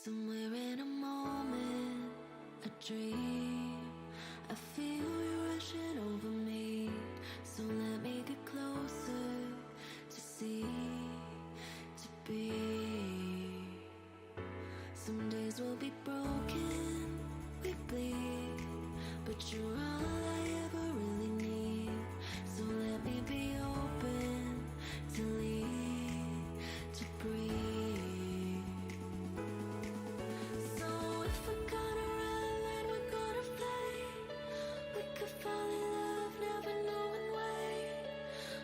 Somewhere in a moment, a dream, I feel you rushing over me. So let me get closer to see, to be. Some days will be broken, we bleed, but you're all I ever really need. So let me be open to lead, to breathe. So if we're gonna run, then we're gonna play. We could fall in love, never knowing why.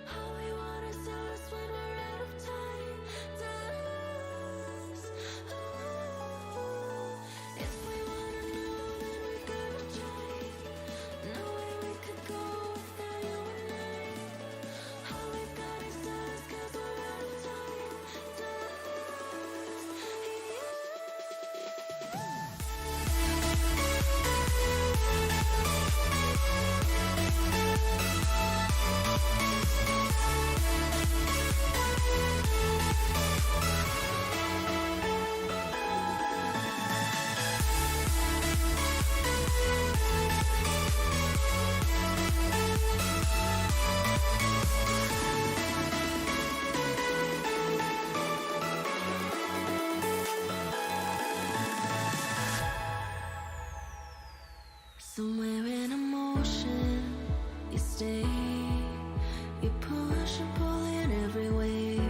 All we want is us when we're out of time. Does if we wanna know, then we gotta try. No way we could go without you and I. All we got is us, 'cause we're out of time. Somewhere in emotion, you stay. You push and pull in every wave.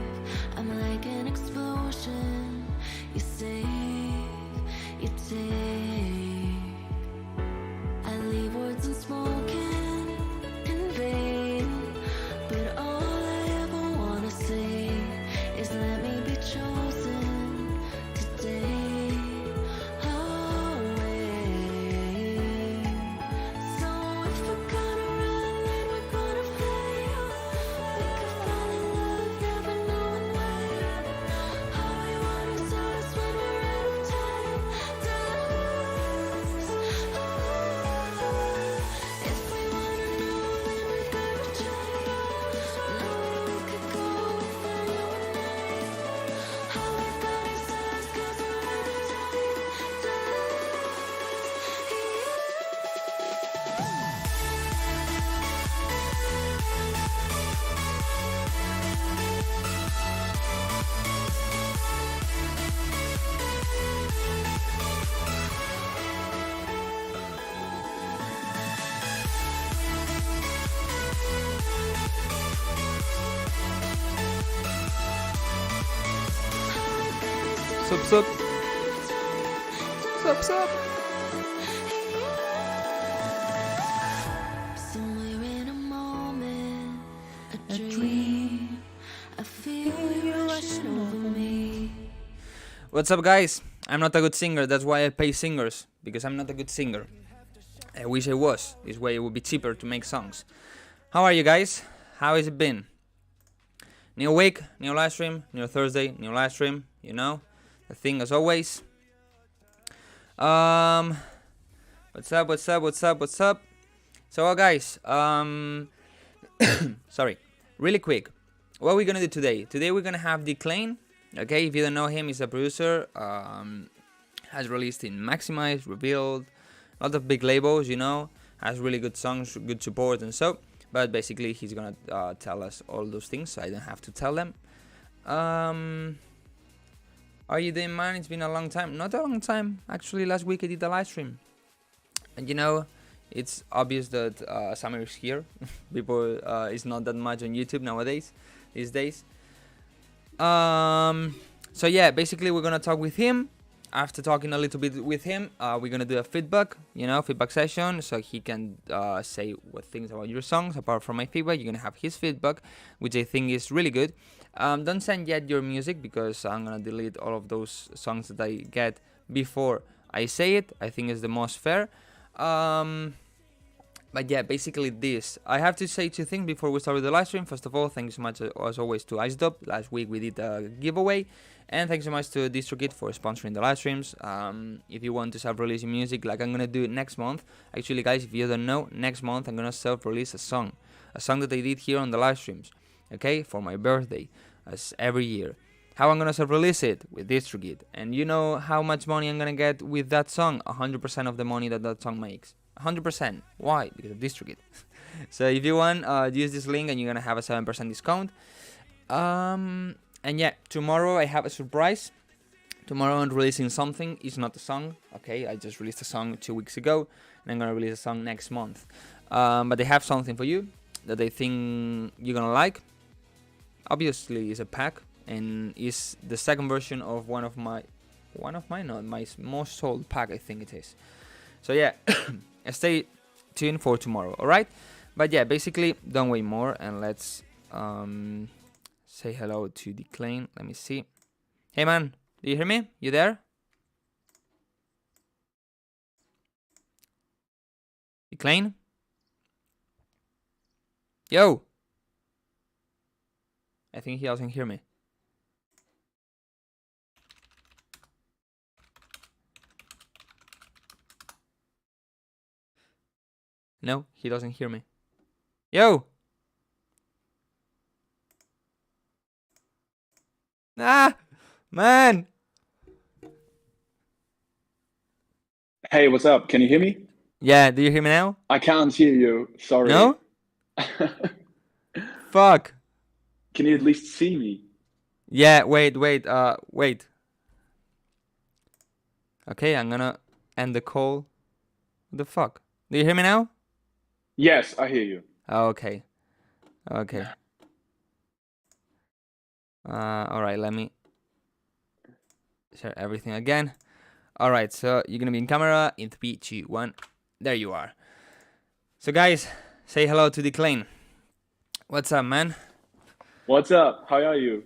I'm like an explosion. You save, you take. I leave words unspoken in vain, but all I ever wanna say is let me be chosen today. So if we're gonna run, then we're gonna fly. We could fall in love, never knowing why. All we want is us when we're out of time. Does if we wanna know, then we gotta try. No way we could go without you and I. All we got is us, 'cause we're out of time. Sup. Somewhere in a moment, a dream, I feel you rushing over me. What's up, guys? I'm not a good singer, that's why I pay singers, because I'm not a good singer. I wish I was. This way it would be cheaper to make songs. How are you guys? How has it been? New week, new live stream, new Thursday, new live stream, you know, the thing as always. What's up? So guys, sorry, really quick. What are we gonna do today? Today we're gonna have Declain. Okay, if you don't know him, he's a producer. Has released in Maximize, Revealed, a lot of big labels, you know. Has really good songs, good support and so. But basically, he's gonna tell us all those things, so I don't have to tell them. Are you doing, man? It's been a long time. Not a long time. Actually, last week I did a live stream. And you know, it's obvious that summer is here. People is not that much on YouTube nowadays, these days. So yeah, basically we're gonna talk with him. After talking a little bit with him, we're gonna do a feedback session, so he can say what things about your songs. Apart from my feedback, you're gonna have his feedback, which I think is really good. Don't send yet your music, because I'm gonna delete all of those songs that I get before I say it. I think it's the most fair. But yeah, basically this. I have to say two things before we start with the live stream. First of all, thanks so much as always to IceDub. Last week we did a giveaway. And thanks so much to DistroKid for sponsoring the live streams. If you want to self-release your music, like I'm gonna do it next month. Actually, guys, if you don't know, next month I'm gonna self-release a song that I did here on the live streams. Okay, for my birthday, as every year. How I'm gonna self-release it? With DistroKid. And you know how much money I'm gonna get with that song? 100% of the money that song makes. 100%. Why? Because of DistroKid. So if you want, use this link and you're gonna have a 7% discount. And yeah, tomorrow I have a surprise. Tomorrow I'm releasing something. It's not a song, okay? I just released a song 2 weeks ago, and I'm gonna release a song next month. But they have something for you that they think you're gonna like. Obviously, it's a pack, and it's the second version of one of my most sold pack, I think it is. So yeah, stay tuned for tomorrow, all right? But yeah, basically, don't wait more, and let's say hello to Declain. Let me see. Hey man, do you hear me? You there? Declain? Yo! I think he doesn't hear me. No, he doesn't hear me. Yo! Ah! Man! Hey, what's up? Can you hear me? Yeah, do you hear me now? I can't hear you. Sorry. No? Fuck! Can you at least see me? Yeah, wait. Okay, I'm gonna end the call. What the fuck? Do you hear me now? Yes, I hear you. Oh, okay. Okay. Alright, let me share everything again. Alright, so you're gonna be in camera in 3, 2, 1. There you are. So guys, say hello to Declain. What's up, man? What's up? How are you?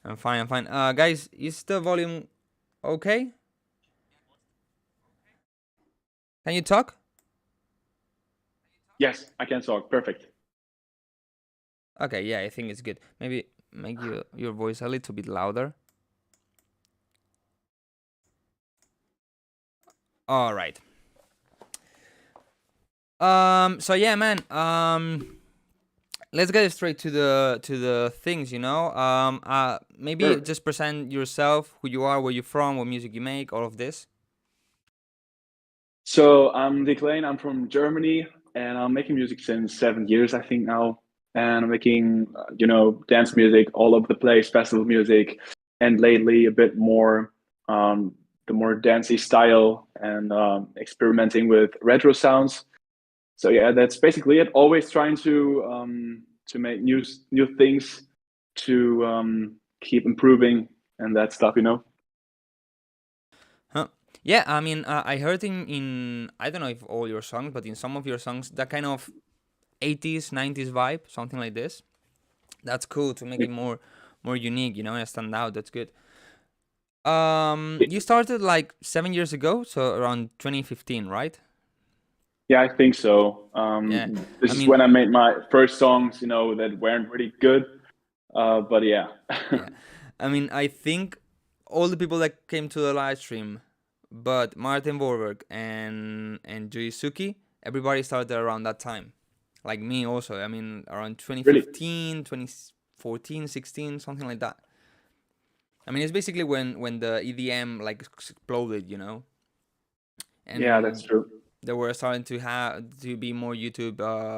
I'm fine. Guys, is the volume okay? Can you talk? Yes, I can talk. Perfect. Okay, yeah, I think it's good. Maybe make your voice a little bit louder. All right. So yeah, man. Let's get straight to the things, you know. Maybe Sure. just present yourself, who you are, where you're from, what music you make, all of this. So I'm Declain. I'm from Germany, and I'm making music since 7 years, I think now. And I'm making, dance music all over the place, festival music, and lately a bit more, the more dancey style, and experimenting with retro sounds. So yeah, that's basically it. Always trying to make new things, to keep improving and that stuff, you know. Huh? Yeah, I mean, I heard in I don't know if all your songs, but in some of your songs, that kind of 80s, 90s vibe, something like this. That's cool to make it more unique, you know, and stand out. That's good. You started like 7 years ago, so around 2015, right? Yeah, I think so. Yeah, This I is mean, when I made my first songs, that weren't really good. But yeah. yeah, I mean, I think all the people that came to the live stream, but Martin Borberg and Suki, everybody started around that time, like me also. I mean, around Really? 2015, 2014, 16, something like that. I mean, it's basically when the EDM like exploded, you know, Yeah, that's and true. there were starting to be more YouTube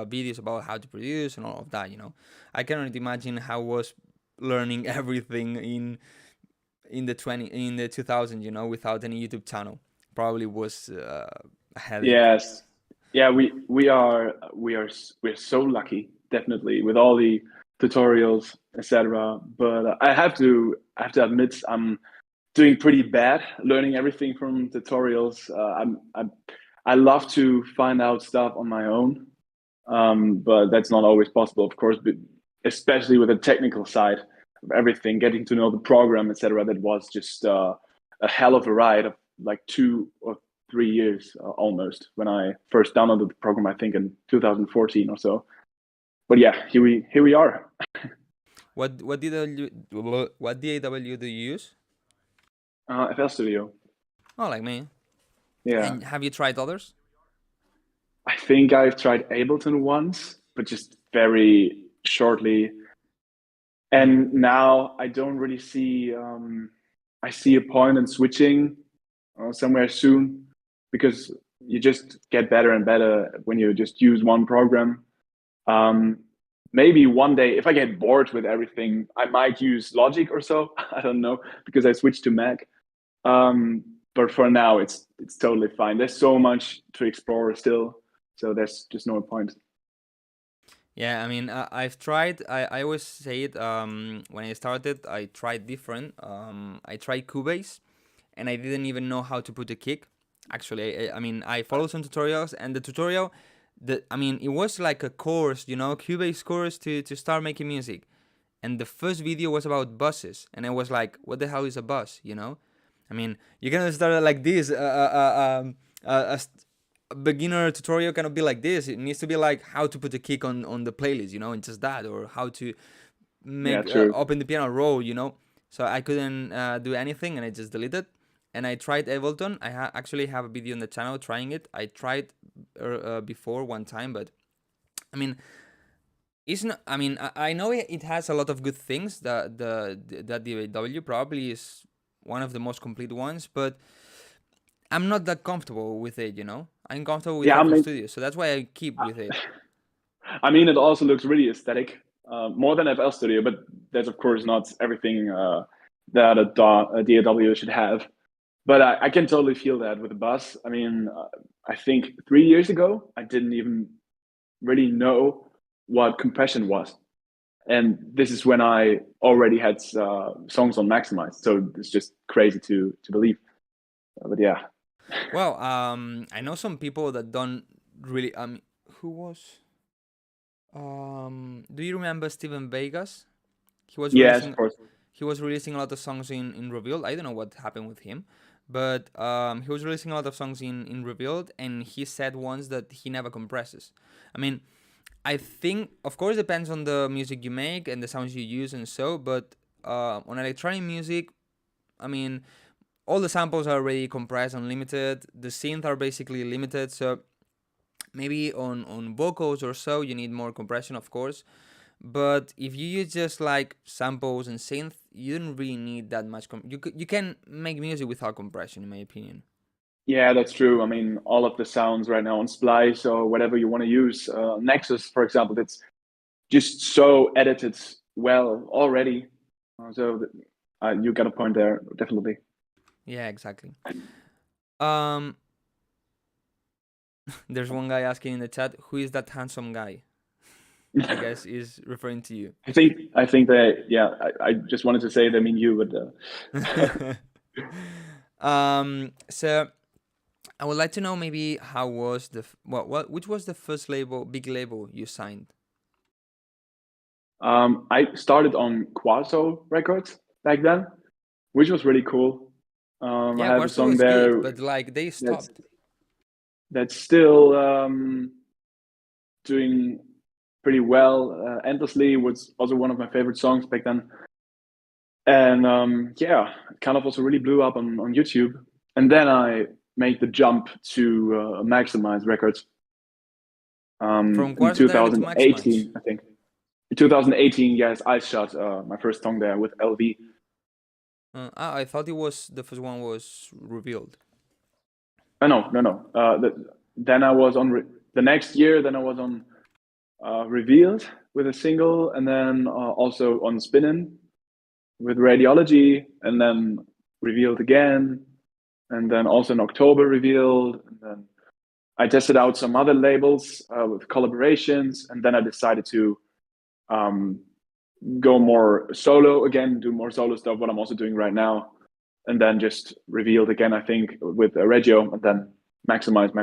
videos about how to produce and all of that. You know, I cannot imagine how was learning everything in the 2000. You know, without any YouTube channel, probably was a headache. Yes. Yeah, we're so lucky, definitely, with all the tutorials, etc. But I have to admit, I'm doing pretty bad learning everything from tutorials. I love to find out stuff on my own, but that's not always possible, of course. But especially with the technical side of everything, getting to know the program, etc. That was just a hell of a ride of like 2 or 3 years almost when I first downloaded the program. I think in 2014 or so. But yeah, here we are. What DAW do you use? FL Studio. Oh, like me. Yeah. And have you tried others? I think I've tried Ableton once, but just very shortly. And now I don't really see I see a point in switching somewhere soon, because you just get better and better when you just use one program. Um, Maybe one day, if I get bored with everything, I might use Logic or so. I don't know, because I switched to Mac. But for now, it's totally fine. There's so much to explore still, so there's just no point. Yeah, I mean, I've tried. I always say it. When I started, I tried different. I tried Cubase, and I didn't even know how to put a kick. Actually, I mean, I followed some tutorials, and the tutorial, I mean, it was like a course, Cubase course to start making music. And the first video was about buses, and I was like, "What the hell is a bus?" I mean, you cannot start it like this. A beginner tutorial cannot be like this. It needs to be like how to put a kick on the playlist, and just that, or how to Yeah, make true. open the piano roll. So I couldn't do anything, and I just deleted. And I tried Ableton. I actually have a video on the channel trying it. I tried before one time, but I mean, it's not. I mean, I know it has a lot of good things. That DAW probably is one of the most complete ones, but I'm not that comfortable with it. I'm comfortable with Yeah, FL Studio, so that's why I keep with it. I mean, it also looks really aesthetic, more than FL Studio, but that's of course not everything that a DAW should have. But I can totally feel that with the bus. I mean, I think 3 years ago, I didn't even really know what compression was. And this is when I already had songs on Maximize. So it's just crazy to believe. But yeah. Well, I know some people that don't really. Who was? Do you remember Steven Vegas? He was Yes, of releasing. course. He was releasing a lot of songs in Revealed. I don't know what happened with him, but he was releasing a lot of songs in Revealed, and he said once that he never compresses. I mean, I think, of course, depends on the music you make and the sounds you use and so, but on electronic music, I mean, all the samples are already compressed, unlimited. The synths are basically limited, so maybe on vocals or so, you need more compression, of course. But if you use just like samples and synth, you don't really need that much. You can make music without compression, in my opinion. Yeah, that's true. I mean, all of the sounds right now on Splice or whatever you want to use, Nexus, for example, that's just so edited well already. So you got a point there, definitely. Yeah, exactly. Um, there's one guy asking in the chat, who is that handsome guy? I guess is referring to you. I think that, yeah, I just wanted to say they mean you, but So I would like to know maybe how was which was the first big label you signed? I started on Quaso Records back then, which was really cool. I Yeah, have a Warsaw song was there good, but like they that's stopped. that's still doing pretty well. Endlessly was also one of my favorite songs back then. And yeah, kind of also really blew up on YouTube. And then I made the jump to Maximize Records From in Warsaw directly to Maximize. 2018, I think. In 2018, yes, I shot my first song there with LV. I thought it was the first one was revealed. No. Then I was on the next year. Then I was on Revealed with a single, and then also on Spinnin with Radiology, and then Revealed again, and then also in October Revealed, and then I tested out some other labels with collaborations, and then I decided to go more solo again, do more solo stuff, what I'm also doing right now, and then just Revealed again, I think, with Regio, and then maximize.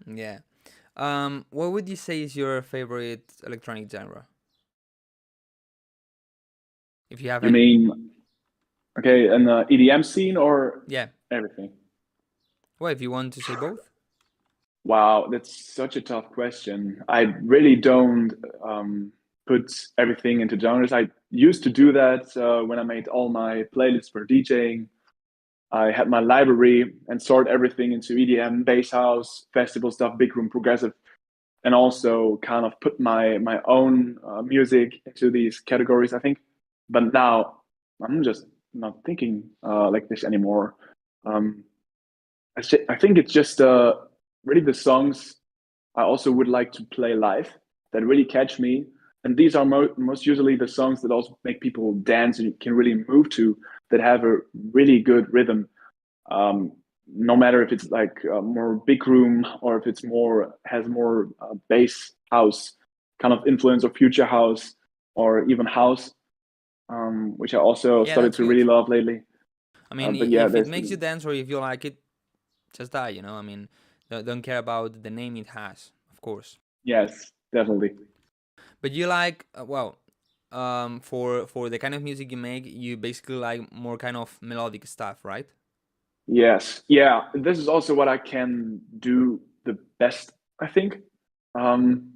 Yeah. What would you say is your favorite electronic genre? If you have You any. mean, okay, an EDM scene or Yeah. everything? Well, if you want to say both. Wow, that's such a tough question. I really don't put everything into genres. I used to do that when I made all my playlists for DJing. I had my library and sort everything into EDM, bass house, festival stuff, big room, progressive. and also kind of put my own music into these categories, I think. But now I'm just not thinking like this anymore. Um, I think it's just really the songs I also would like to play live that really catch me. And these are most usually the songs that also make people dance and you can really move to, that have a really good rhythm. No matter if it's like more big room or if it's more has more bass house kind of influence or future house or even house, which I also Yeah, started that's to really good. love lately. I mean, But yeah, if it there's makes you dance or if you like it, just that, you know. I mean, don't care about the name it has, of course. yes, definitely. But you like, for the kind of music you make, you basically like more kind of melodic stuff, right? Yes, yeah. This is also what I can do the best, I think. Um,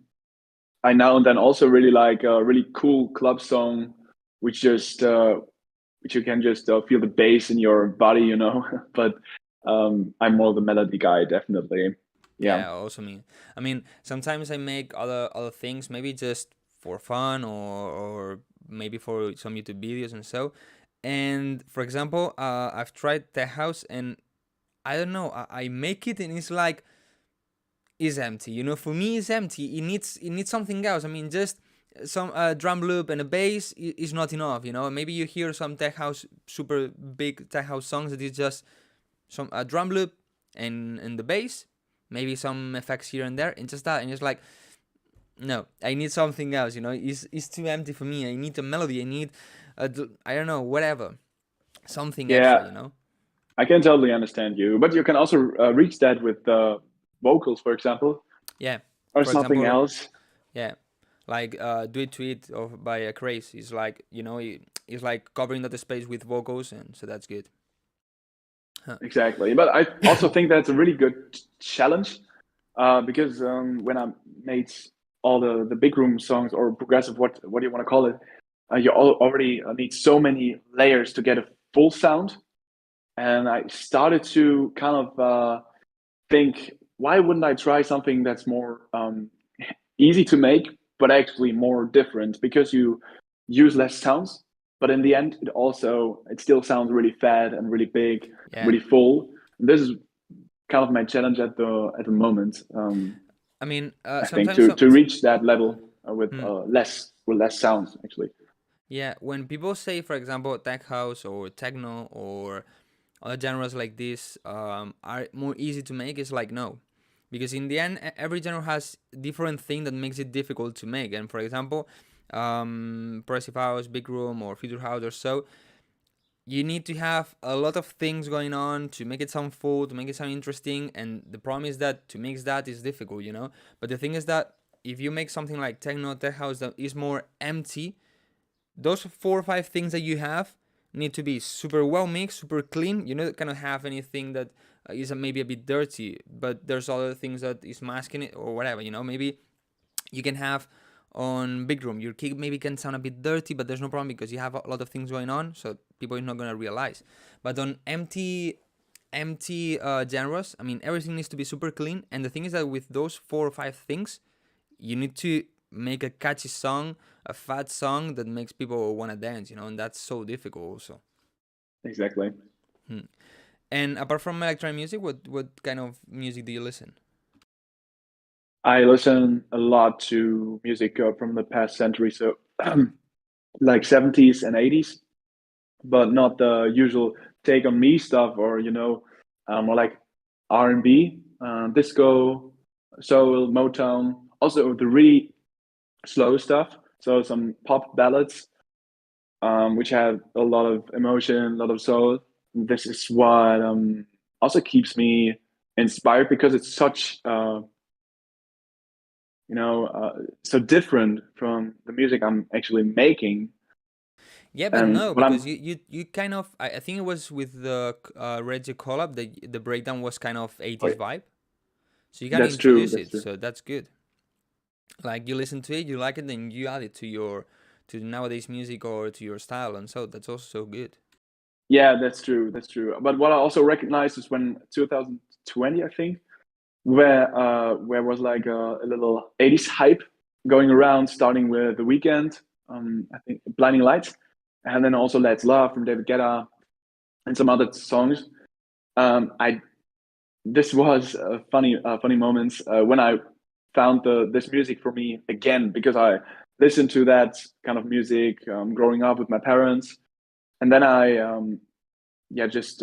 I now and then also really like a really cool club song, which just which you can just feel the bass in your body, you know. But I'm more the melody guy, definitely. Yeah, Yeah, also me. I mean, sometimes I make other things, maybe just for fun or maybe for some YouTube videos and so. And for example, I've tried tech house and I don't know, I make it and it's like it's empty. You know, for me it's empty. It needs something else. I mean, just some drum loop and a bass is not enough. You know, maybe you hear some tech house super big tech house songs that is just some drum loop and the bass, maybe some effects here and there, and just that, and it's like, no, I need something else. You know, it's too empty for me. I need a melody. I need, I don't know, whatever, something extra. yeah. You know. I can totally understand you, but you can also reach that with vocals, for example, Yeah. or For something example, else. yeah, like "Do It to It" of by a Craze is like, you know, it's like covering that space with vocals, and so that's good. Huh. Exactly. But I also think that's a really good challenge because when I made all the big room songs or progressive, what do you want to call it? You already need so many layers to get a full sound. And I started to kind of think, why wouldn't I try something that's more easy to make, but actually more different because you use less sounds. But in the end, it still sounds really fat and really big, Yeah. really full. This is kind of my challenge at the moment. I mean, I think sometimes to reach that level hmm. with less sounds actually. Yeah, when people say, for example, tech house or techno or other genres like this are more easy to make, it's like no, because in the end, every genre has different thing that makes it difficult to make. And for example, progressive house, big room, or future house or so, you need to have a lot of things going on to make it sound full, to make it sound interesting. And the problem is that to mix that is difficult, you know. But the thing is that if you make something like techno, tech house that is more empty, those 4 or 5 things that you have need to be super well mixed, super clean. You don't kind of have anything that is maybe a bit dirty, but there's other things that is masking it or whatever. You know, maybe you can have on big room your kick maybe can sound a bit dirty, but there's no problem because you have a lot of things going on, so people are not gonna realize. But on empty genres, I mean, everything needs to be super clean. And the thing is that with those 4 or 5 things, you need to make a catchy song, a fat song that makes people want to dance, you know, and that's so difficult also. Exactly. Hmm. And apart from electronic music, what kind of music do you listen? I listen a lot to music from the past century, so like 70s and 80s, but not the usual take on me stuff or more like R&B, disco, soul, Motown. Also the really slow stuff, so some pop ballads, which have a lot of emotion, a lot of soul. This is what also keeps me inspired because it's such so different from the music I'm actually making. Yeah, but And no, what because I'm you kind of, I think it was with the Reggie collab, the breakdown was kind of 80s Wait, vibe, so you can that's true. introduce That's it, true. so that's good. Like you listen to it, you like it, then you add it to your to nowadays music or to your style, and so that's also so good. Yeah, that's true. That's true. But what I also recognize is when 2020, I think, where was like a little 80s hype going around, starting with The Weeknd, I think Blinding Lights, and then also Let's Love from David Guetta and some other songs. I This was funny moments when I found this music for me again, because I listened to that kind of music growing up with my parents, and then I just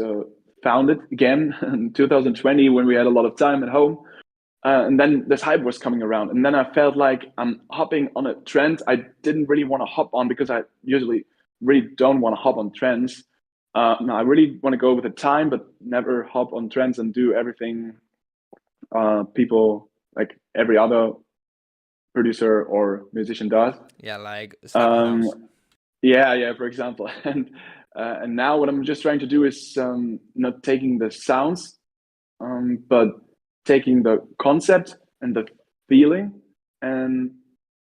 found it again in 2020 when we had a lot of time at home. And then this hype was coming around, and then I felt like I'm hopping on a trend I didn't really want to hop on, because I usually really don't want to hop on trends. No, I really want to go with the time, but never hop on trends and do everything people, like every other producer or musician does. Yeah, like Slap House. Yeah, for example. And now what I'm just trying to do is not taking the sounds, but taking the concept and the feeling and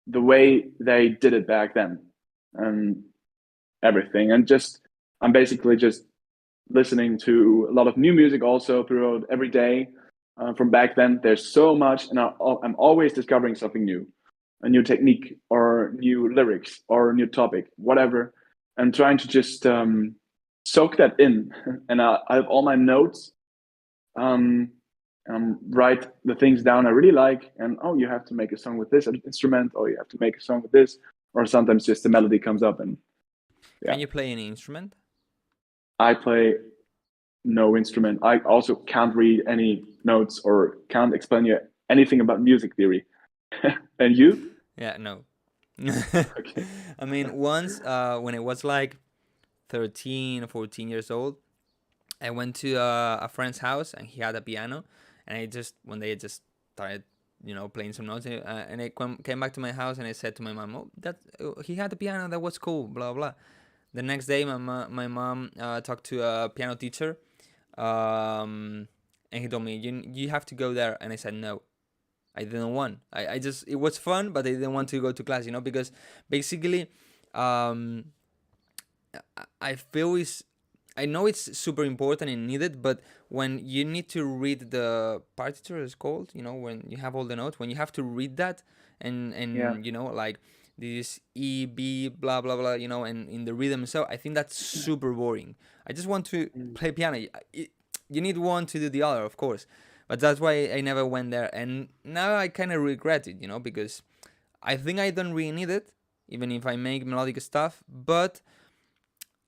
the way they did it back then and everything. And just I'm basically just listening to a lot of new music also throughout every day from back then. There's so much, and I'm always discovering something new, a new technique or new lyrics or a new topic, whatever. I'm trying to just soak that in, and I have all my notes. Write the things down I really like, and you have to make a song with this instrument, or you have to make a song with this, or sometimes just the melody comes up. And yeah. Can you play any instrument? I play no instrument. I also can't read any notes or can't explain you anything about music theory. And you? Yeah, no. Okay. I mean, once when I was like 13 or 14 years old, I went to a friend's house, and he had a piano, and I just one day I just started, playing some notes, and I came back to my house, and I said to my mom, "Oh, he had a piano, that was cool." Blah blah. The next day, my mom talked to a piano teacher, and he told me, "You have to go there," and I said no. I didn't want. I just, it was fun, but I didn't want to go to class, because basically, I feel I know it's super important and needed, but when you need to read the partiture, is called, when you have all the notes, when you have to read that, and Yeah. like this E, B, blah, blah, blah, and in the rhythm. So I think that's super boring. I just want to play piano. You need one to do the other, of course. But that's why I never went there. And now I kind of regret it, because I think I don't really need it, even if I make melodic stuff. But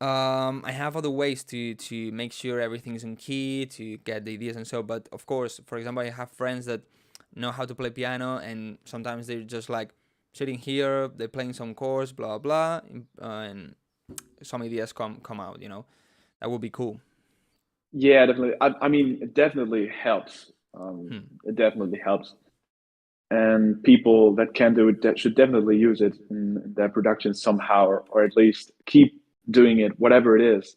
I have other ways to make sure everything's in key, to get the ideas and so. But of course, for example, I have friends that know how to play piano, and sometimes they're just like sitting here, they're playing some chords, blah blah, and some ideas come out. That would be cool. Yeah, definitely. I mean, it definitely helps. It definitely helps. And people that can do it that should definitely use it in their production somehow, or at least keep doing it, whatever it is.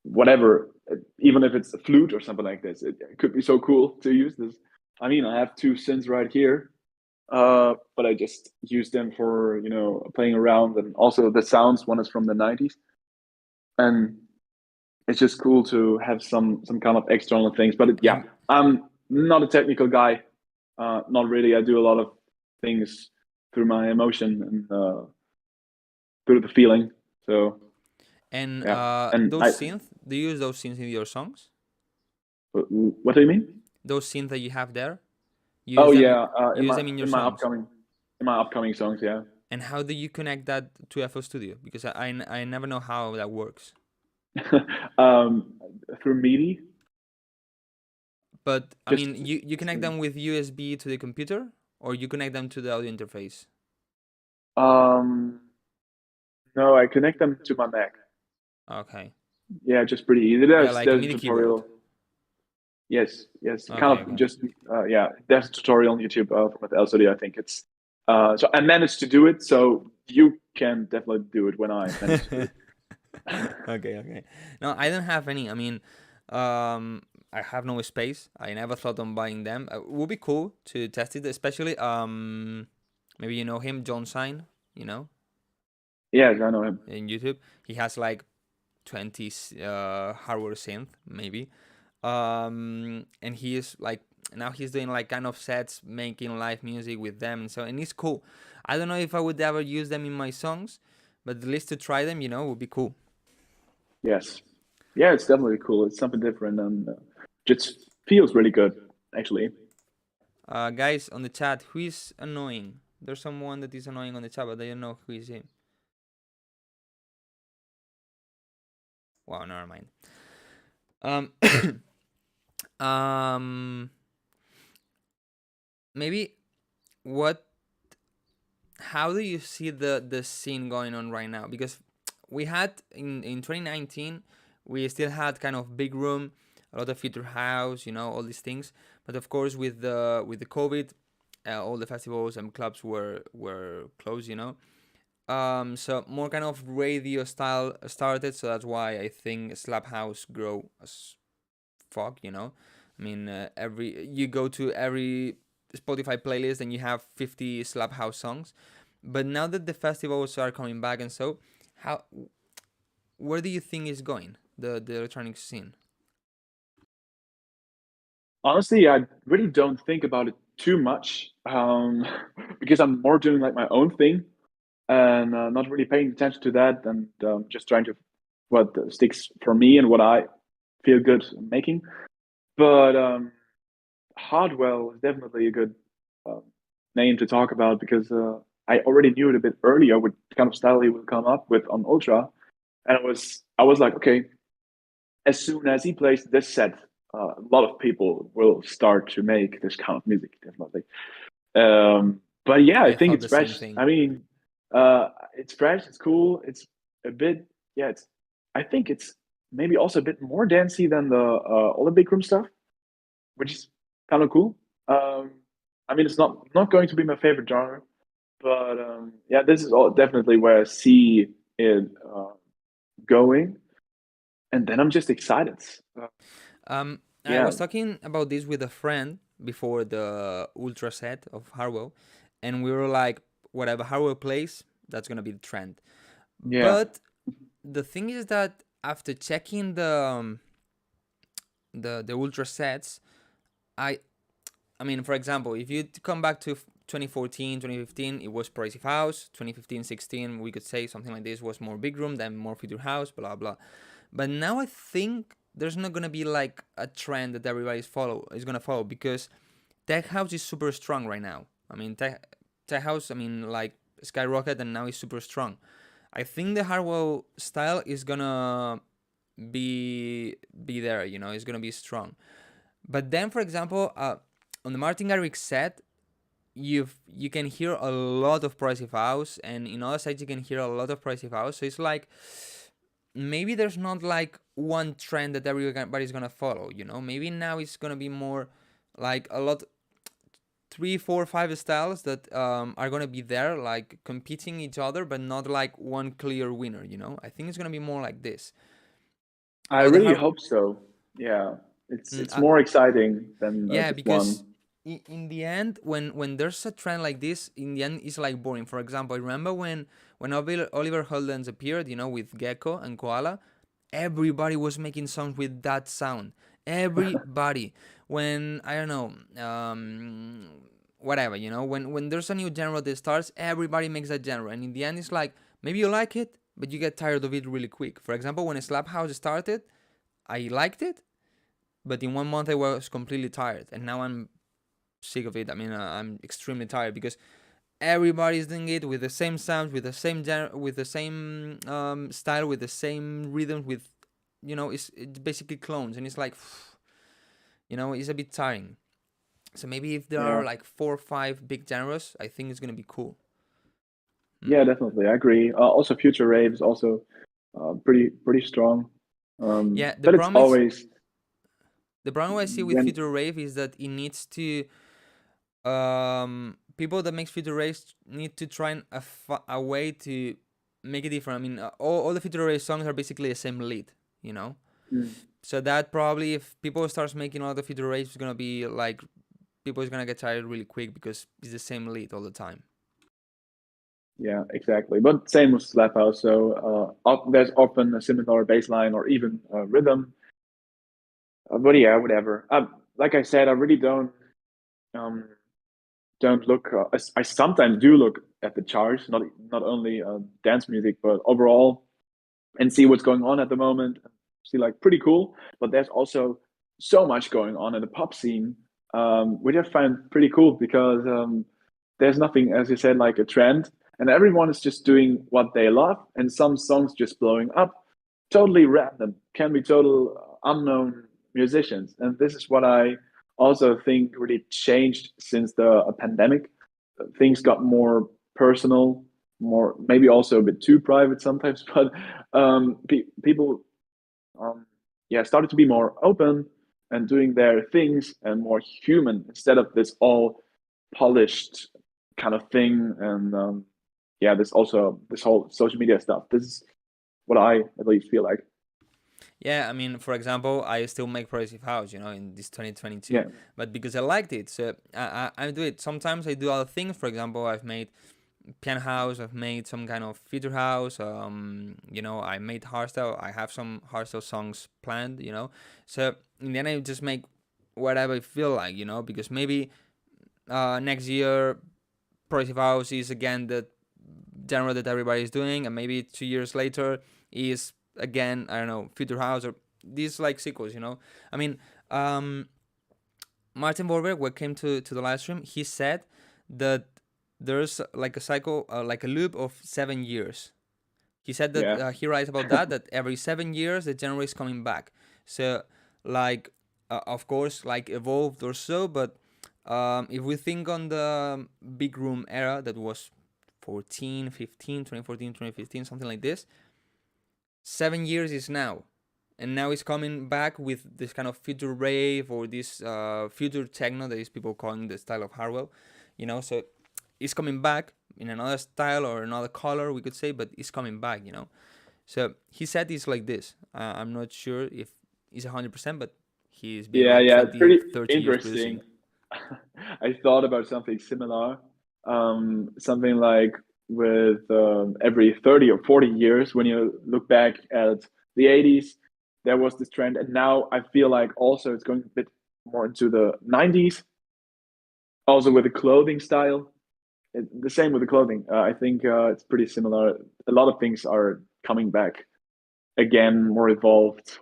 Whatever, even if it's a flute or something like this, it could be so cool to use this. I mean, I have two synths right here, but I just use them for playing around, and also the sounds. One is from the 90s, and it's just cool to have some kind of external things. But yeah, I'm not a technical guy, not really. I do a lot of things through my emotion and through the feeling. So And yeah. And those synths, do you use those synths in your songs? What do you mean? Those synths that you have there, you Oh use them, yeah, you use them in your songs. In my upcoming songs, yeah. And how do you connect that to FL Studio? Because I never know how that works. Through MIDI. But I Just mean, you connect them with USB to the computer, or you connect them to the audio interface? No, I connect them to my Mac. Okay. Yeah, just pretty easy. Yeah, like a There's a MIDI tutorial. keyboard. Yes. Okay, Kind of okay. just yeah. There's a tutorial on YouTube from FL Studio. I think it's so I managed to do it. So you can definitely do it when I managed to do it. Okay. No, I don't have any. I mean, I have no space. I never thought on buying them. It would be cool to test it, especially maybe you know him, John Sign. Yes, I know him. In YouTube, he has like 20 hardware synth maybe. And he is like now he's doing like kind of sets, making live music with them, and it's cool. I don't know if I would ever use them in my songs, but at least to try them, would be cool. Yes. Yeah, it's definitely cool. It's something different and just feels really good, actually. Guys on the chat, who is annoying? There's someone that is annoying on the chat, but I don't know who is him. Wow, never mind. Um, maybe what? How do you see the scene going on right now? Because we had in 2019, we still had kind of big room, a lot of future house, all these things. But of course, with the COVID, all the festivals and clubs were closed. So more kind of radio style started. So that's why I think slap house grow as fuck. I mean, every you go to every Spotify playlist and you have 50 slap house songs. But now that the festivals are coming back, and so how, where do you think is going the electronic scene? Honestly, I really don't think about it too much because I'm more doing like my own thing and not really paying attention to that and just trying to what sticks for me and what I feel good making. But Hardwell is definitely a good uh, name to talk about because I already knew it a bit earlier what kind of style he would come up with on Ultra, and I was like, okay, as soon as he plays this set, a lot of people will start to make this kind of music, definitely. But yeah, I I think thought it's the same fresh. thing. I mean, it's fresh, it's cool, it's a bit, yeah, it's, I think it's maybe also a bit more dancey than the Olympic room stuff, which is kind of cool. Um, I mean, it's not going to be my favorite genre, but yeah, this is all definitely where I see it going, and then I'm just excited. I Yeah, was talking about this with a friend before the ultra set of Harwell, and we were like, whatever Harwell plays, that's gonna be the trend. yeah, But the thing is that after checking the ultra sets, I I mean, for example, if you come back to 2014, 2015, it was Progressive House. 2015, 16, we could say something like this was more big room, then more future house, blah blah. But now I think there's not gonna be like a trend that everybody's gonna follow because tech house is super strong right now. I mean, tech house, I mean, like skyrocket, and now is super strong. I think the Hardwell style is gonna be there. It's gonna be strong. But then, for example, on the Martin Garrix set, you can hear a lot of progressive house, and in other sides you can hear a lot of progressive house. So it's like maybe there's not like one trend that everybody's gonna follow. Maybe now it's gonna be more like a lot, three, four, five styles that are gonna be there, like competing each other, but not like one clear winner. I think it's gonna be more like this. I About the really hard, hope so. Yeah, it's mm, it's more exciting than yeah, just because one. in the end, when there's a trend like this, in the end it's like boring. For example, I remember when Oliver Heldens appeared, with Gecko and Koala, everybody was making songs with that sound. Everybody. When I don't know, whatever, when there's a new genre that starts, everybody makes that genre, and in the end, it's like maybe you like it, but you get tired of it really quick. For example, when Slap House started, I liked it, but in 1 month I was completely tired, and now I'm sick of it. I mean, I'm extremely tired because everybody's doing it with the same sounds, with the same genre, with the same style, with the same rhythm, with it's basically clones, and it's like it's a bit tiring. So maybe if there Yeah, are like 4 or 5 big genres, I think it's gonna be cool. Mm. yeah, definitely. I agree. Also, Future Rave is also pretty strong. Yeah, But it's always the problem I see with when future rave is that it needs to people that makes future raves need to try a way to make it different. I mean, all the future rave songs are basically the same lead, you know. mm, So that probably if people starts making all the future raves, it's gonna be like people is gonna get tired really quick because it's the same lead all the time. yeah, exactly. But same with Slap House. So there's often a similar bass line or even rhythm. But yeah, whatever. Like I said, I really um don't look. I sometimes do look at the charts, not only dance music, but overall, and see what's going on at the moment. See, like pretty cool. But there's also so much going on in the pop scene, which I find pretty cool because there's nothing, as you said, like a trend, and everyone is just doing what they love, and some songs just blowing up, totally random, can be total unknown musicians, and this is what I also think really changed since the pandemic. Things got more personal, more maybe also a bit too private sometimes, but people, um, yeah, started to be more open and doing their things and more human instead of this all polished kind of thing. And yeah, this whole social media stuff. This is what I at least feel like. Yeah, I mean, for example, I still make progressive house, in this 2022, Yeah, but because I liked it, so I do it. Sometimes I do other things. For example, I've made piano house, I've made some kind of future house. I made hardstyle. I have some hardstyle songs planned. So in the end, I just make whatever I feel like. Because maybe next year progressive house is again the genre that everybody is doing, and maybe 2 years later is again, I don't know, future house or these like sequels. I mean, Martin Borberg, when came to the live stream, he said that there's like a cycle, like a loop of 7 years. He said that yeah, he writes about that every 7 years the genre is coming back. So, like, of course, like evolved or so, but if we think on the big room era that was 14, 15, 2014, 2015, something like this, 7 years is now. And now it's coming back with this kind of future rave or this future techno that is people calling the style of Harwell, so it's coming back in another style or another color, we could say, but it's coming back. So he said it's like this. I'm not sure if it's 100%, but he's been yeah, like yeah. 20, Pretty 30 years producing. interesting. I thought about something similar. Something like with every 30 or 40 years, when you look back at the 80s, there was this trend. And now I feel like also it's going a bit more into the 90s, also with the clothing style. The same with the clothing. I think it's pretty similar. A lot of things are coming back again, more evolved.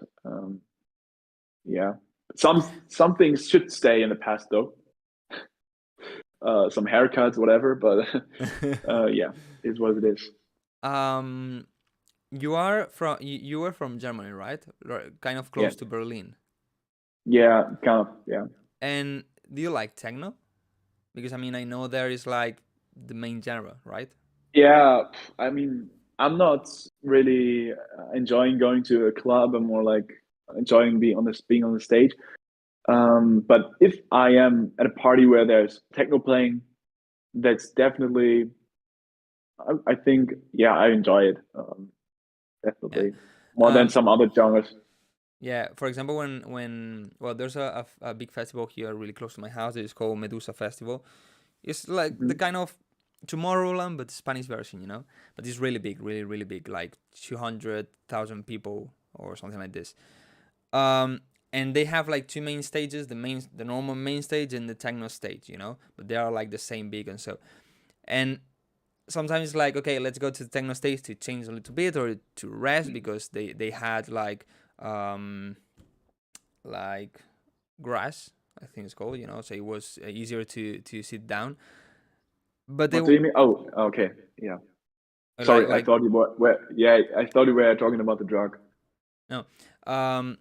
Yeah, some things should stay in the past though. Some haircuts, whatever. But yeah, is what it is. um, you were from Germany, right? Kind of Yeah, close to Berlin. yeah, kind of. Yeah, And do you like techno? Because I mean, I know there is like the main genre, right? yeah. I mean, I'm not really enjoying going to a club. I'm more like enjoying being on the stage. But if I am at a party where there's techno playing, that's definitely, I think, yeah, I enjoy it. Yeah. Definitely more than Um, some other genres. yeah. For example, when well, there's a big festival here really close to my house. It's called Medusa Festival. It's like the Mhm. kind of Tomorrowland, but the Spanish version. But it's really big, really, really big, like 200,000 people or something like this. Um, and they have like two main stages: the normal main stage and the techno stage. But they are like the same big, and so and sometimes it's like, okay, let's go to the techno stage to change a little bit or to rest because they had um like grass, I think it's called, so it was easier to sit down. But they What do you mean? Oh, okay. Yeah. like Sorry, I like thought you were. Yeah, I thought you were talking about the drug. no, um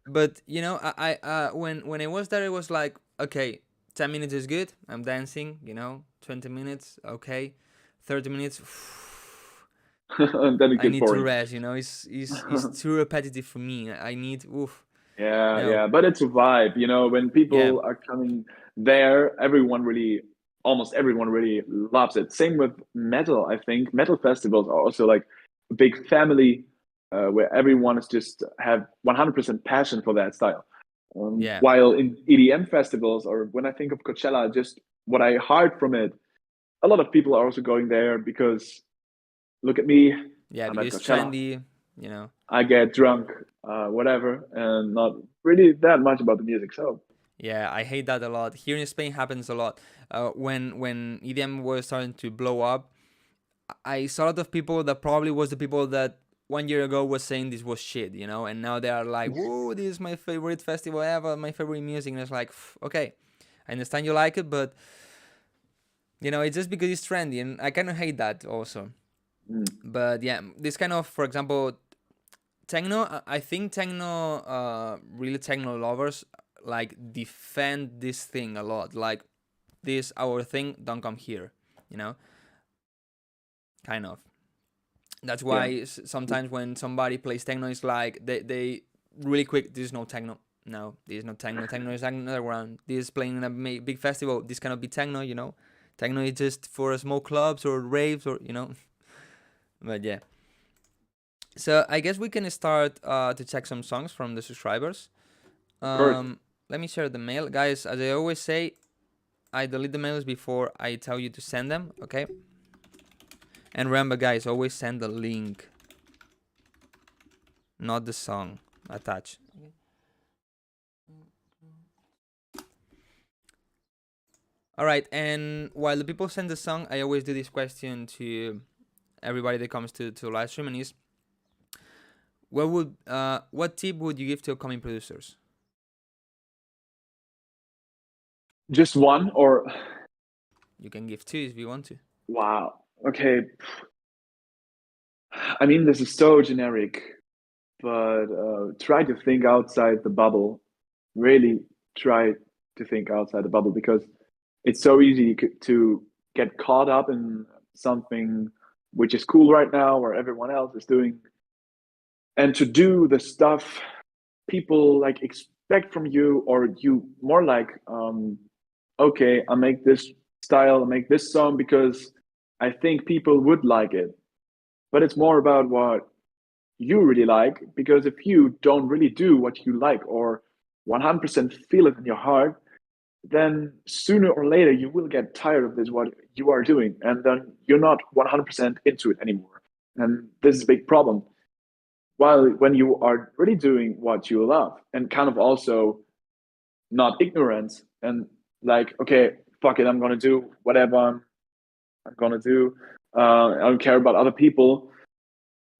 but when I was there, it was like, okay, 10 minutes is good, I'm dancing, 20 minutes, okay, 30 minutes. And then it I gets need to boring. rest. It's too repetitive for me. I need oof. Yeah, No, yeah, but it's a vibe, when yeah, people are coming there, almost everyone really loves it. Same with metal, I think. Metal festivals are also like a big family where everyone is just have 100% passion for that style. yeah, While in EDM festivals, or when I think of Coachella, just what I heard from it, a lot of people are also going there because look at me, yeah. I'm at Because it's Coachella. trendy. I get drunk, whatever, and not really that much about the music. So Yeah, I hate that a lot. Here in Spain happens a lot. When EDM was starting to blow up, I saw a lot of people that probably was the people that 1 year ago was saying this was shit, you know, and now they are like, "Whoa, this is my favorite festival ever, my favorite music." And it's like, okay, I understand you like it, but you know, it's just because it's trendy, and I kind of hate that also. mm, But yeah, this kind of, for example, techno. I think techno, really techno lovers like defend this thing a lot. Like, this our thing, don't come here, you know, kind of. That's yeah, why sometimes when somebody plays techno, it's like they really quick. This is no techno. No, this is not techno. Techno is underground. This is playing in a big festival. This cannot be techno. You know, techno is just for small clubs or raves or you know. But yeah. So I guess we can start to check some songs from the subscribers. of course. Let me share the mail, guys. As I always say, I delete the mails before I tell you to send them. Okay. And remember, guys, always send the link, not the song attached. All right, and while the people send the song, I always do this question to everybody that comes to live stream, and is what tip would you give to upcoming producers? Just one or You can give two if you want to. wow. Okay. I mean, this is so generic, but try to think outside the bubble. Really try to think outside the bubble because it's so easy to get caught up in something which is cool right now or everyone else is doing, and to do the stuff people like expect from you, or you more like, okay, I make this style, I make this song because I think people would like it. But it's more about what you really like, because if you don't really do what you like or 100% feel it in your heart, then sooner or later you will get tired of this what you are doing, and then you're not 100% into it anymore, and this is a big problem. While when you are really doing what you love, and kind of also not ignorant and like, okay, fuck it, I'm gonna do whatever I'm gonna do. I don't care about other people,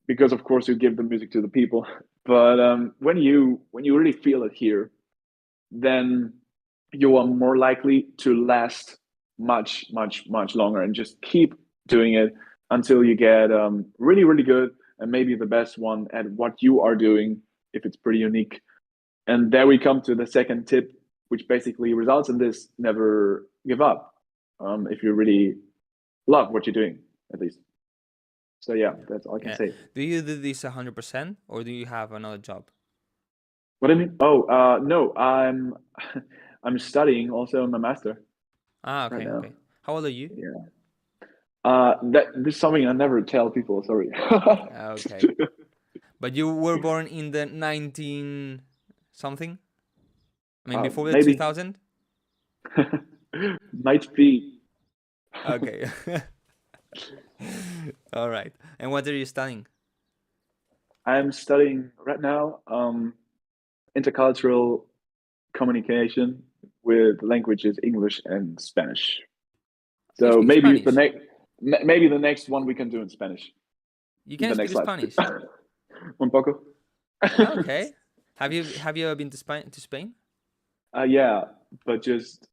because of course you give the music to the people. But when you really feel it here, then you are more likely to last much longer, and just keep doing it until you get really really good, and maybe the best one at what you are doing if it's pretty unique. And there we come to the second tip, which basically results in this: never give up, if you really love what you're doing, at least. So yeah, that's all I can Yeah. say. Do you do this 100%, or do you have another job? What do you mean? Oh, no, I'm I'm studying also my master Ah, right okay, now. okay. How old are you? Yeah. That this is something I never tell people. Sorry. Ah, okay. But you were born in the 19 something? I mean, before the Maybe 2000? might be. Okay. All right. And what are you studying? I'm studying right now intercultural communication with languages English and Spanish. You So speak Spanish? maybe the next one we can do in Spanish. You In can the speak next live. Spanish? Un poco. Okay. Have you ever been to Spain? Yeah, but just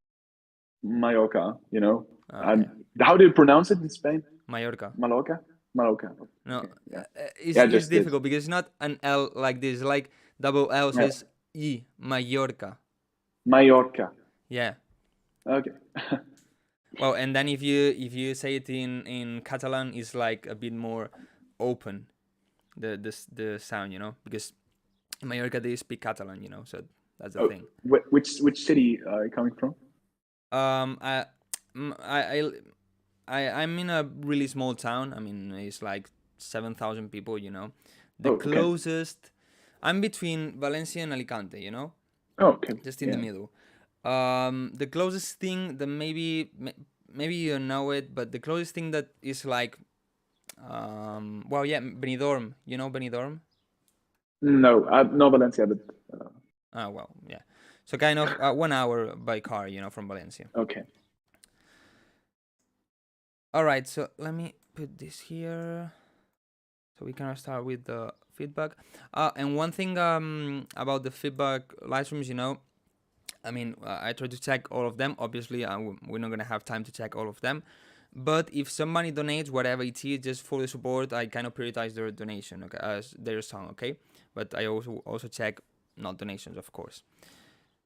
Mallorca, you know. Okay. How do you pronounce it in Spain? Mallorca. Mallorca? Mallorca. No, Okay, yeah. it's Yeah, it's just this. difficult because it's not an L like this, like double L, so Yeah. it's E, Mallorca. Mallorca. Yeah. Okay. Well, and then if you say it in Catalan, it's like a bit more open, the sound, you know, because in Mallorca they speak Catalan, you know, so that's the Oh, thing. which city are you coming from? Um, I, mm, I'm in a really small town. I mean, it's like 7,000 people, you know. The Oh, okay. closest, I'm between Valencia and Alicante, you know, Oh, okay. just in the Yeah. middle. The closest thing that maybe you know it, but the closest thing that is like, well, yeah, Benidorm. You know Benidorm? No, no Valencia, but Well, yeah. So kind of 1 hour by car, from Valencia. okay. All right, so let me put this here. So we can start with the feedback. And one thing about the feedback live streams, I mean, I try to check all of them. Obviously, we're not gonna have time to check all of them. But if somebody donates whatever it is, just for the support, I kind of prioritize their donation, okay, as their song, okay. But I also check not donations, of course.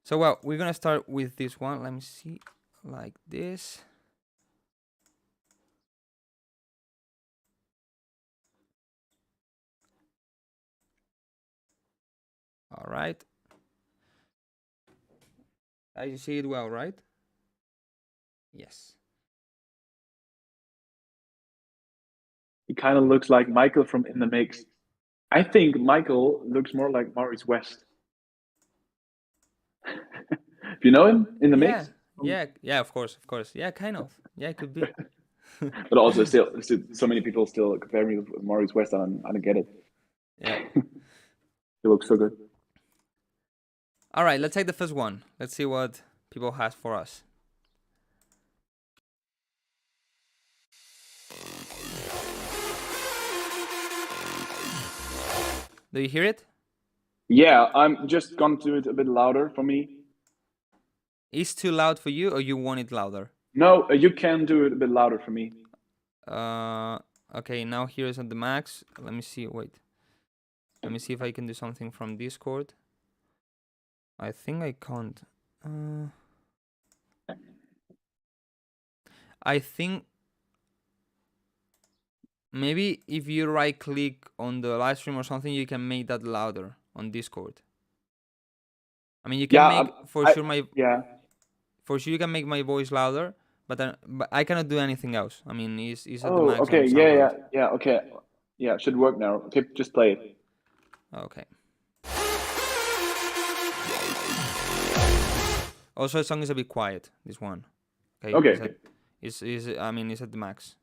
So well, we're gonna start with this one. Let me see, like this. All right. You see it well, right? Yes. He kind of looks like Michael from In the Mix. I think Michael looks more like Maurice West. Do you know him in the mix? Yeah, of course. Yeah, kind of. Yeah, it could be. But also, still, so many people still compare me with Maurice West, and I don't get it. Yeah. He looks so good. All right, let's take the first one. Let's see what people has for us. Do you hear it? Yeah, I'm just gonna do it a bit louder for me. Is too loud for you, or you want it louder? No, you can do it a bit louder for me. Okay, now here is at the max. Let me see. Wait. Let me see if I can do something from Discord. I think I can't. I think maybe if you right click on the live stream or something, you can make that louder on Discord. I mean, you can make for sure you can make my voice louder, but I cannot do anything else. I mean, it's at the max. Okay, yeah, okay, yeah, it should work now. Okay, just play it. Okay. Also, the song is a bit quiet. This one. Okay. Okay. It's at the max.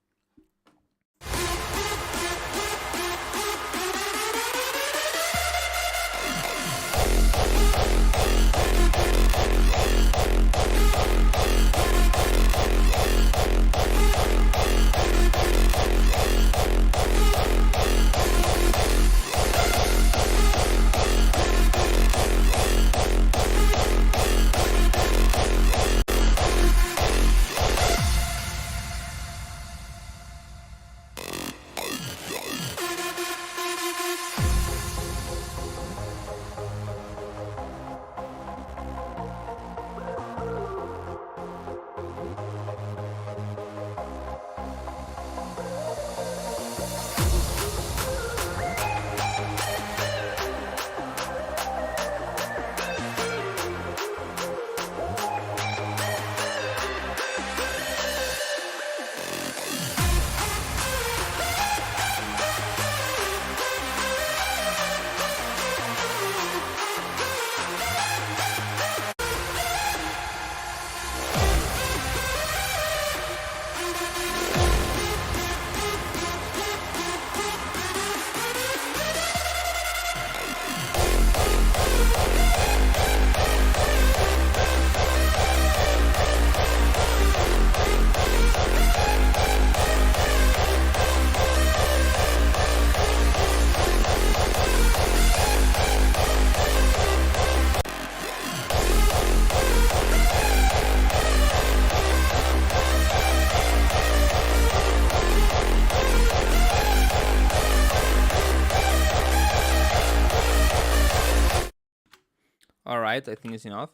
All right, I think it's enough.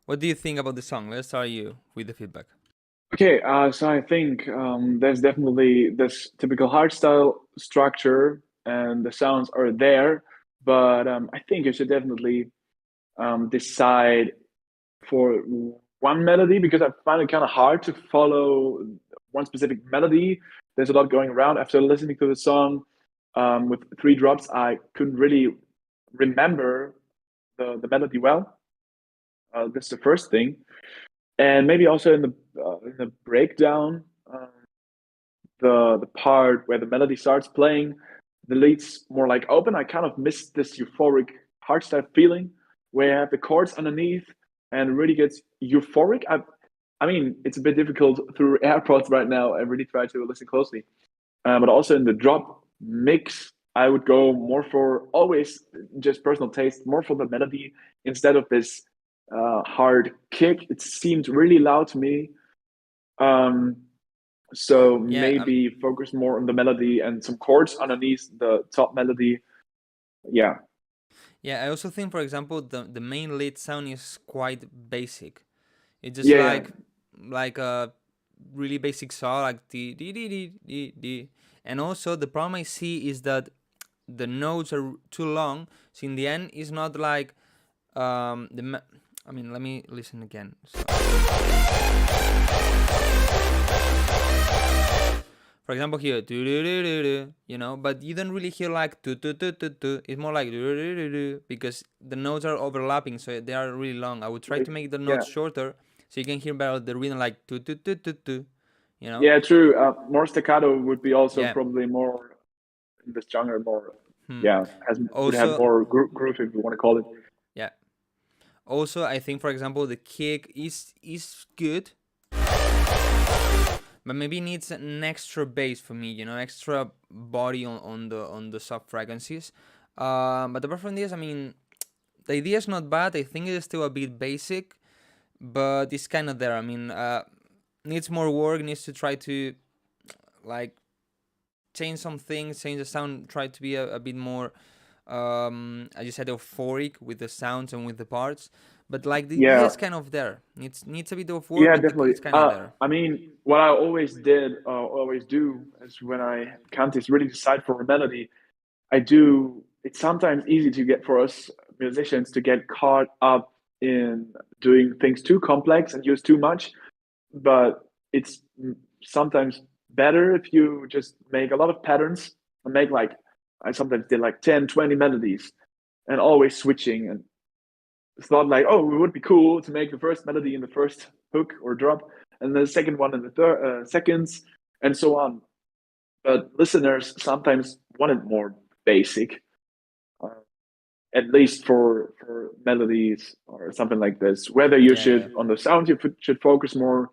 What do you think about the song? Let's start you with the feedback. Okay, so I think there's definitely this typical hardstyle structure, and the sounds are there, but I think you should definitely decide for one melody, because I find it kind of hard to follow one specific melody. There's a lot going around. After listening to the song with 3 drops, I couldn't really remember the melody well. That's the first thing. And maybe also in the breakdown, the part where the melody starts playing, the leads more like open, I kind of miss this euphoric hardstyle feeling where you have the chords underneath and really gets euphoric. I mean, it's a bit difficult through AirPods right now. I really try to listen closely. But also in the drop mix, I would go more for, always just personal taste, more for the melody instead of this hard kick. It seemed really loud to me. So Yeah, maybe focus more on the melody and some chords underneath the top melody. Yeah. yeah. I also think, for example, the main lead sound is quite basic. It's just Yeah. like a really basic saw, like D. And also the problem I see is that the notes are too long. So in the end, it's not like I mean, let me listen again. So, for example, here, you know, but you don't really hear like tu. It's more like because the notes are overlapping, so they are really long. I would try to make the Yeah. notes shorter so you can hear better the rhythm, like tu. You know? Yeah, true. More staccato would be also Yeah. probably more in this genre, more, Hmm. yeah, would have Also, more groove if you want to call it. yeah. Also, I think, for example, the kick is good, but maybe needs an extra bass for me, you know, extra body on the sub frequencies. But apart from this, I mean, the idea is not bad. I think it is still a bit basic, but it's kind of there. I mean, needs more work. Needs to try to like change some things, change the sound, try to be a bit more, as you said, euphoric with the sounds and with the parts. But like the idea Yeah. is kind of there. Needs a bit of work, Yeah, but definitely. it's kind of there. I mean, what I always did, always do, is when I can't really decide for a melody, I do. It's sometimes easy to get for us musicians to get caught up in doing things too complex and use too much. But it's sometimes better if you just make a lot of patterns and make like, I sometimes did like 10, 20 melodies and always switching. And it's not like, oh, it would be cool to make the first melody in the first hook or drop and the second one in the third seconds and so on. But listeners sometimes want it more basic, uh, at least for melodies or something like this. Whether you Yeah. should, on the sound, you should focus more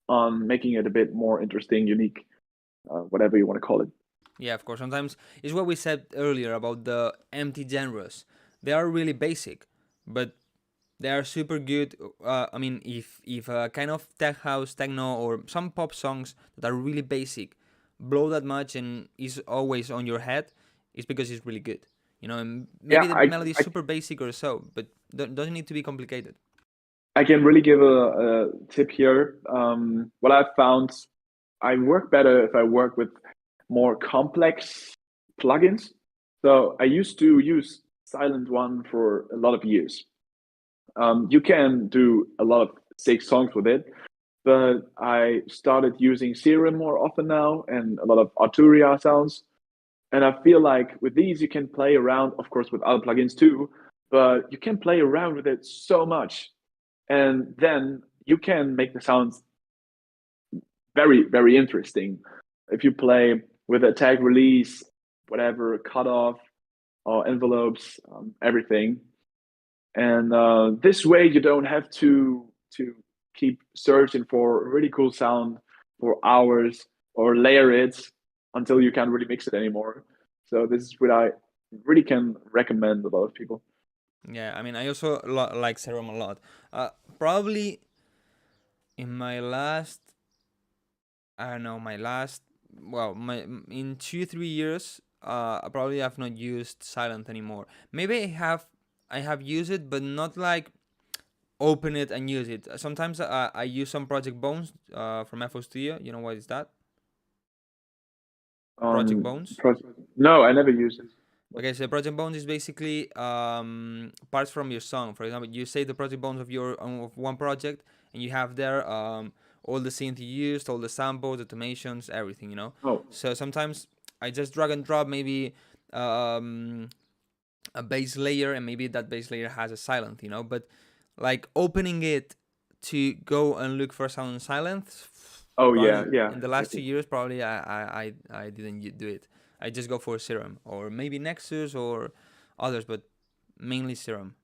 on making it a bit more interesting, unique, whatever you want to call it. Yeah, of course. Sometimes it's what we said earlier about the empty genres. They are really basic, but they are super good. I mean, if a kind of tech house, techno, or some pop songs that are really basic blow that much and is always on your head, it's because it's really good. You know, and Yeah, maybe the melody is super basic or so, but doesn't need to be complicated. I can really give a tip here. What I've found, I work better if I work with more complex plugins. So I used to use Silent One for a lot of years. You can do a lot of sick songs with it, but I started using Serum more often now and a lot of Arturia sounds. And I feel like with these, you can play around, of course, with other plugins too, but you can play around with it so much. And then you can make the sounds very, very interesting. If you play with a tag release, whatever, cutoff, or envelopes, everything. And this way, you don't have to keep searching for a really cool sound for hours or layer it until you can't really mix it anymore. So this is what I really can recommend a lot of people. Yeah, I mean, I also like Serum a lot. Probably in my last, I don't know, well, my in 2 3 years, I probably have not used Silent anymore. Maybe I have used it, but not like open it and use it. Sometimes I use some Project Bones from FO Studio. You know what is that? Project Um, Bones. no, I never use it. Okay, so Project Bones is basically parts from your song. For example, you say the Project Bones of one project, and you have there all the synth you used, all the samples, automations, everything. You know. Oh, So sometimes I just drag and drop maybe um, a base layer, and maybe that base layer has a silent. But like opening it to go and look for sound silence, Oh yeah, Probably yeah. in the last 2 exactly. years, probably I didn't do it. I just go for Serum or maybe Nexus or others, but mainly Serum.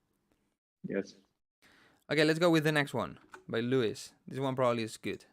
Yes. Okay, let's go with the next one by Luis. This one probably is good.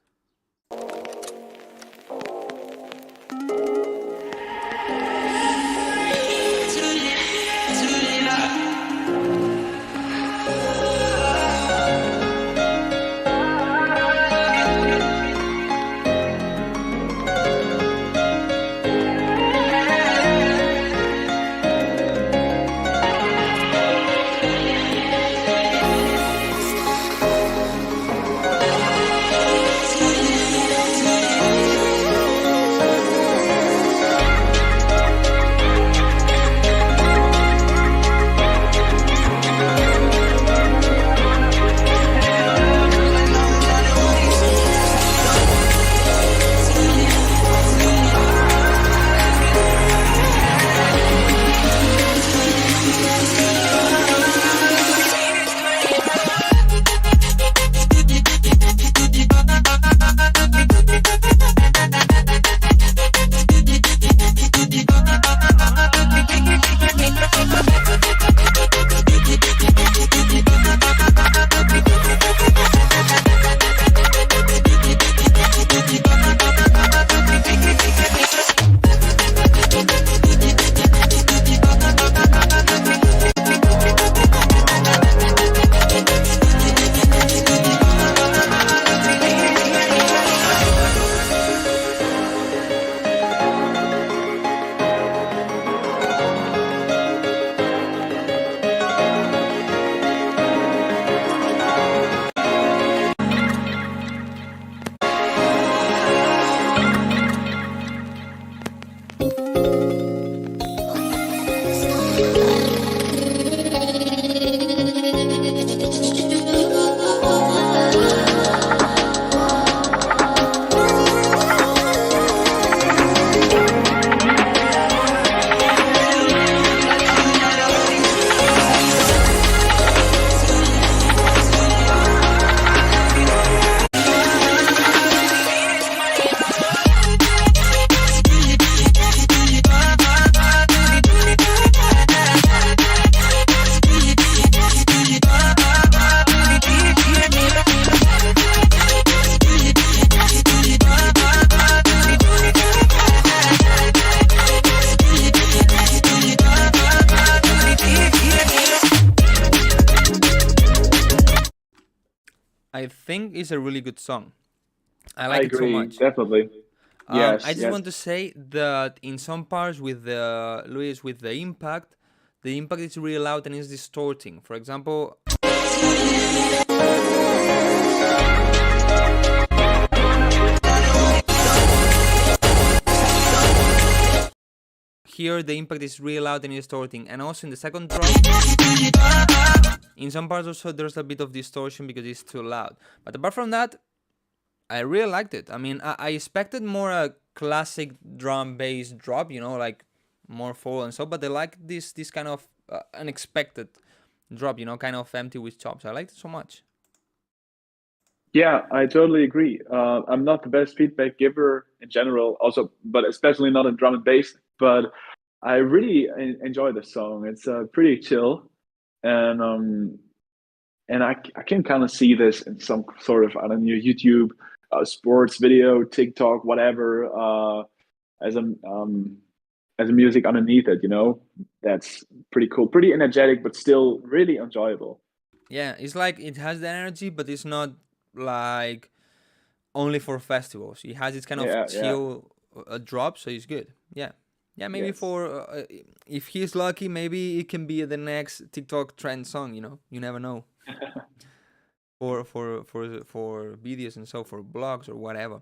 I think it's a really good song. I like it so agree, much. definitely. Yes, I just yes. want to say that in some parts with the Luis with the impact is really loud and it's distorting. For example, here the impact is really loud and distorting, and also in the second drop, in some parts also there's a bit of distortion because it's too loud. But apart from that, I really liked it. I mean, I expected more a classic drum bass drop, you know, like more full and so, but I like this kind of unexpected drop, you know, kind of empty with chops. I liked it so much. Yeah, I totally agree. I'm not the best feedback giver in general, also, but especially not in drum and bass. But I really enjoy the song. It's pretty chill, and I can kind of see this in some sort of, I don't know, YouTube, sports video, TikTok, whatever, as a music underneath it. You know, that's pretty cool, pretty energetic, but still really enjoyable. Yeah, it's like it has the energy, but it's not like only for festivals. It has its kind of Yeah, chill drop, so it's good. Yeah, maybe Yes. for if he's lucky, maybe it can be the next TikTok trend song. You know, you never know. for videos and so, for blogs or whatever.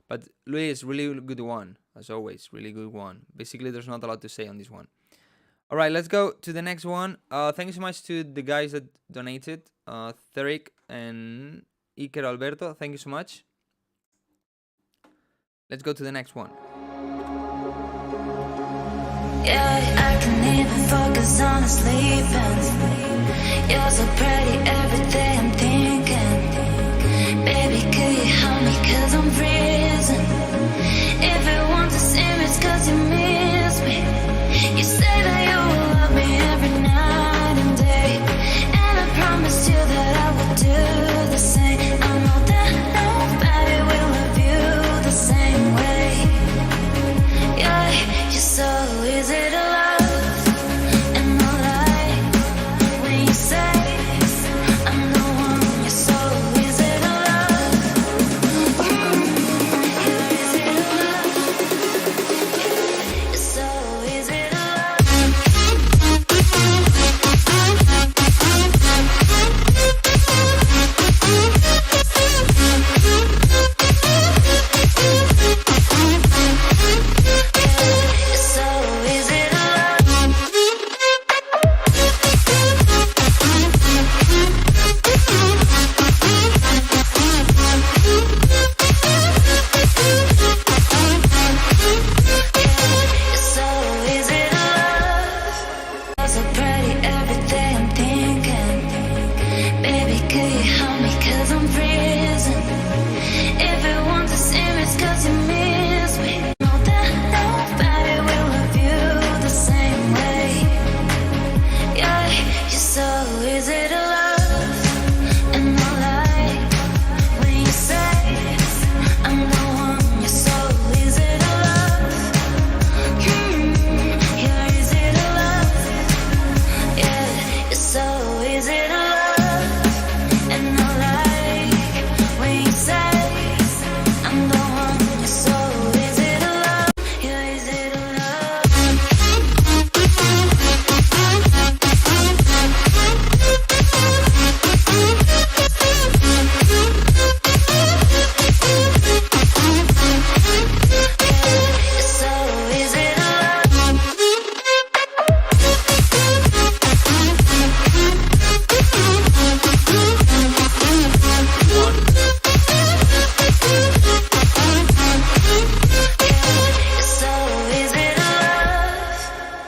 But Luis, really good one as always. Really good one. Basically, there's not a lot to say on this one. All right, let's go to the next one. Thank you so much to the guys that donated, Theric and Iker Alberto. Thank you so much. Let's go to the next one. Yeah, I can even focus on sleeping. You're so pretty, every day I'm thinking. Baby, could you help me? 'Cause I'm real.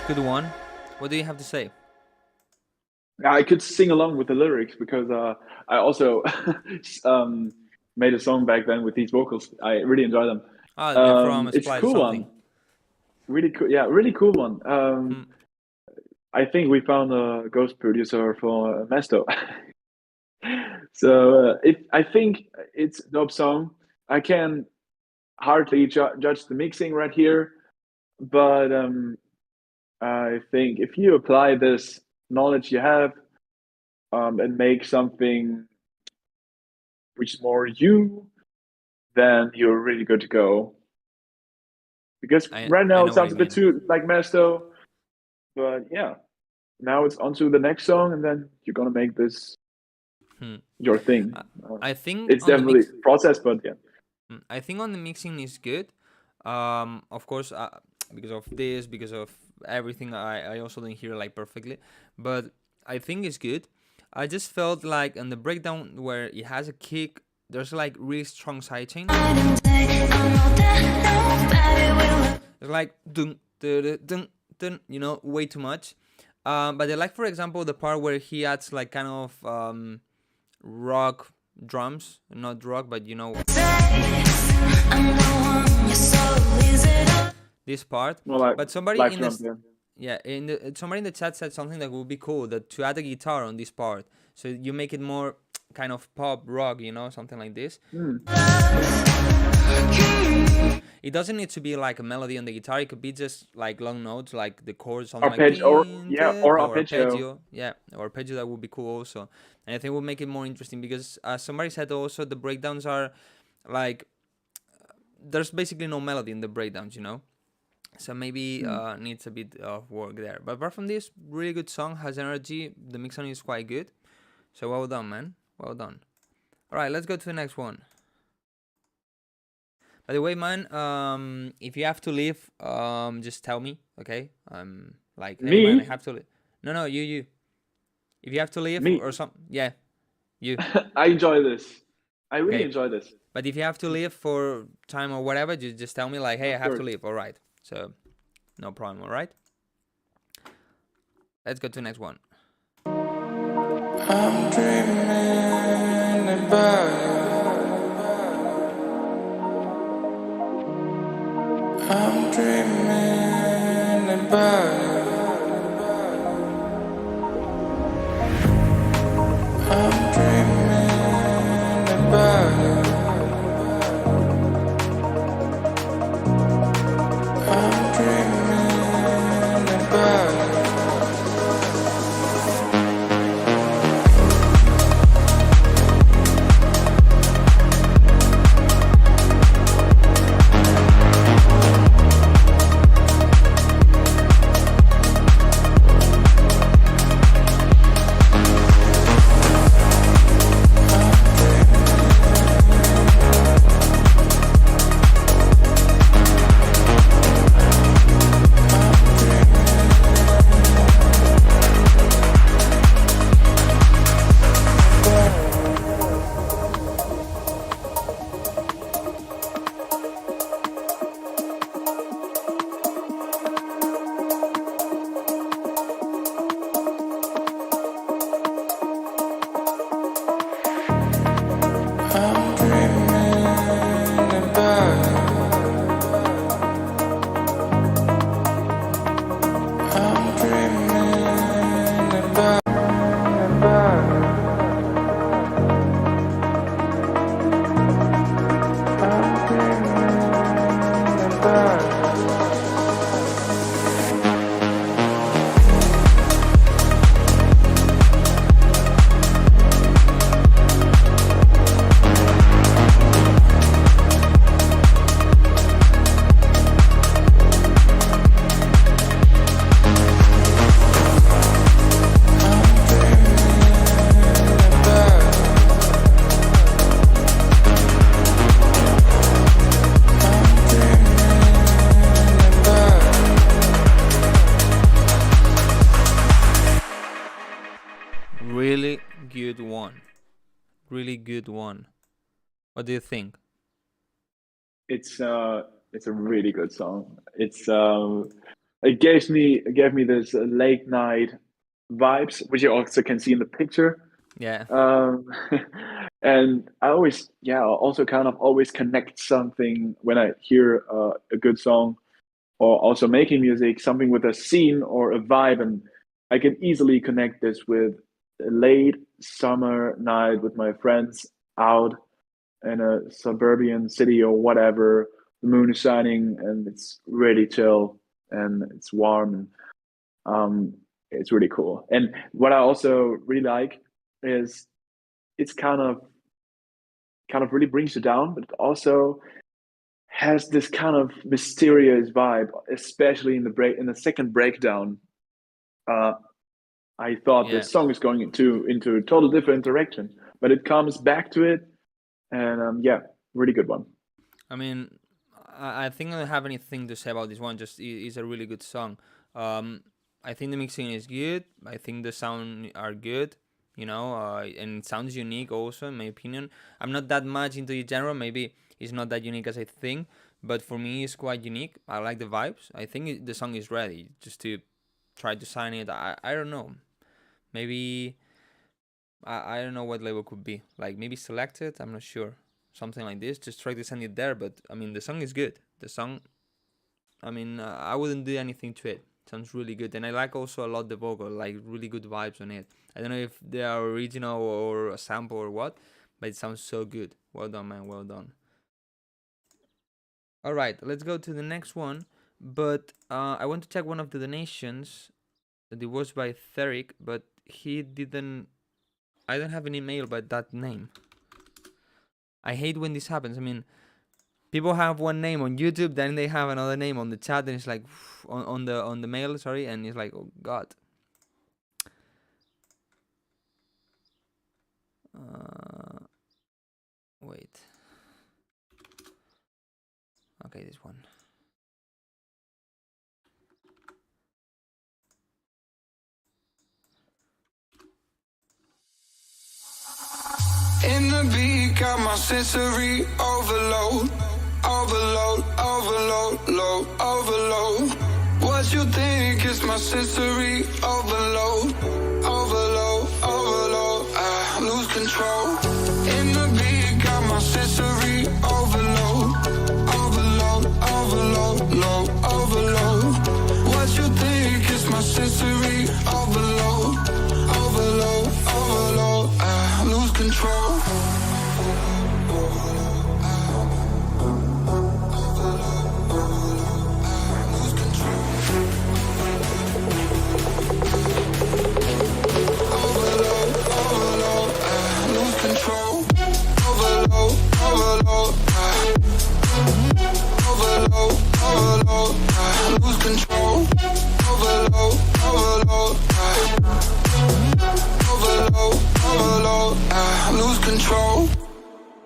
Good one. What do you have to say? I could sing along with the lyrics because I also made a song back then with these vocals. I really enjoy them. Ah, they're from It's a Split or cool something. one. Really cool. Yeah, really cool one. I think we found a ghost producer for Mesto. So I think it's a dope song. I can hardly judge the mixing right here, but I think if you apply this knowledge you have and make something which is more you, then you're really good to go. Because right I now it know what sounds you a bit mean. too like Mesto, but yeah, now it's on to the next song, and then you're gonna make this your thing. I think It's on the definitely mix. process, but yeah. I think on the mixing is good. Of course, because of this, because of everything, I also didn't hear like perfectly, but I think it's good. I just felt like on the breakdown where it has a kick, there's like really strong sidechain. It's like dun, dun, dun, dun, you know, way too much. But I like, for example, the part where he adds like kind of rock drums, not rock, but you know, this part. More like But somebody live in drum, the somebody in the chat said something that would be cool, that to add a guitar on this part, so you make it more kind of pop rock, you know, something like this. It doesn't need to be like a melody on the guitar. It could be just like long notes, like the chords, something like or or arpeggio. Yeah, or arpeggio. That would be cool also, and I think it would make it more interesting because somebody said also the breakdowns are like there's basically no melody in the breakdowns, you know. So maybe needs a bit of work there. But apart from this, really good song, has energy. The mix on it is quite good. So well done, man. Well done. All right, let's go to the next one. By the way, man, if you have to leave, just tell me, okay? Like, hey, man, I Me? have to leave. No, you. If you have to leave Me. or something, yeah, you. I enjoy this. I really Okay. enjoy this. But if you have to leave for time or whatever, just tell me, like, hey, I Of have to course. leave. All right. So, no problem. All right. Let's go to the next one. I'm dreaming about you. I'm dreaming about you. I'm dreaming about you. I'm dreaming about you. I'm dreaming about you. I'm dreaming about you. I'm dreaming about you. Really good one. Really good one. What do you think? It's a really good song. It's it gave me this late night vibes, which you also can see in the picture. Yeah. Um, and I always, yeah, also kind of always connect something when I hear a good song, or also making music, something with a scene or a vibe, and I can easily connect this with a late summer night with my friends out in a suburban city or whatever. The moon is shining and it's really chill and it's warm, and um, it's really cool. And what I also really like is it's kind of really brings you down, but it also has this kind of mysterious vibe, especially in the second breakdown. Uh, I thought the Yeah. song is going into a total different direction, but it comes back to it, and yeah, really good one. I mean, I think I don't have anything to say about this one. Just it's a really good song. Um, I think the mixing is good. I think the sound are good. And it sounds unique also, in my opinion. I'm not that much into the genre. Maybe it's not that unique as I think, but for me, it's quite unique. I like the vibes. I think the song is ready just to try to sign it. I don't know. Maybe I don't know what label could be. Like maybe Selected. I'm not sure. Something like this. Just try to send it there. But I mean, the song is good. The song. I mean, I wouldn't do anything to it. Sounds really good, and I like also a lot the vocal. Like really good vibes on it. I don't know if they are original or a sample or what, but it sounds so good. Well done, man. Well done. All right, let's go to the next one. But I want to check one of the donations. It was by Theric, but he didn't. I don't have an email by that name. I hate when this happens. I mean, people have one name on YouTube, then they have another name on the chat, and it's like on the mail, sorry, and it's like, oh god. Wait. Okay, this one. In the beat, got my sensory overload. Overload, overload, load, overload. What you think is my sensory overload? Overload, overload, I lose control. In the beat, got my sensory overload. Overload, overload, load, overload. What you think is my sensory overload? Overload, overload, I lose control.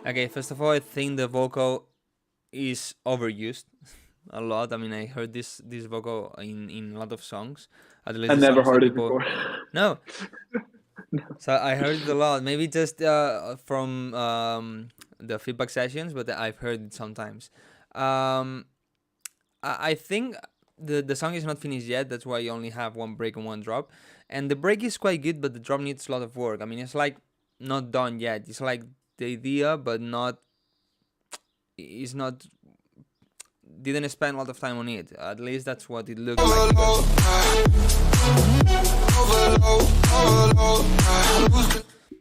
Okay, first of all, I think the vocal is overused a lot. I mean, I heard this vocal in a lot of songs. At least I the never songs that heard it people. before. No. So I heard it a lot. Maybe just from the feedback sessions, but I've heard it sometimes. Um, I think the song is not finished yet. That's why you only have one break and one drop. And the break is quite good, but the drop needs a lot of work. I mean, it's like not done yet. It's like the idea, but not. It's not. Didn't spend a lot of time on it. At least that's what it looked like.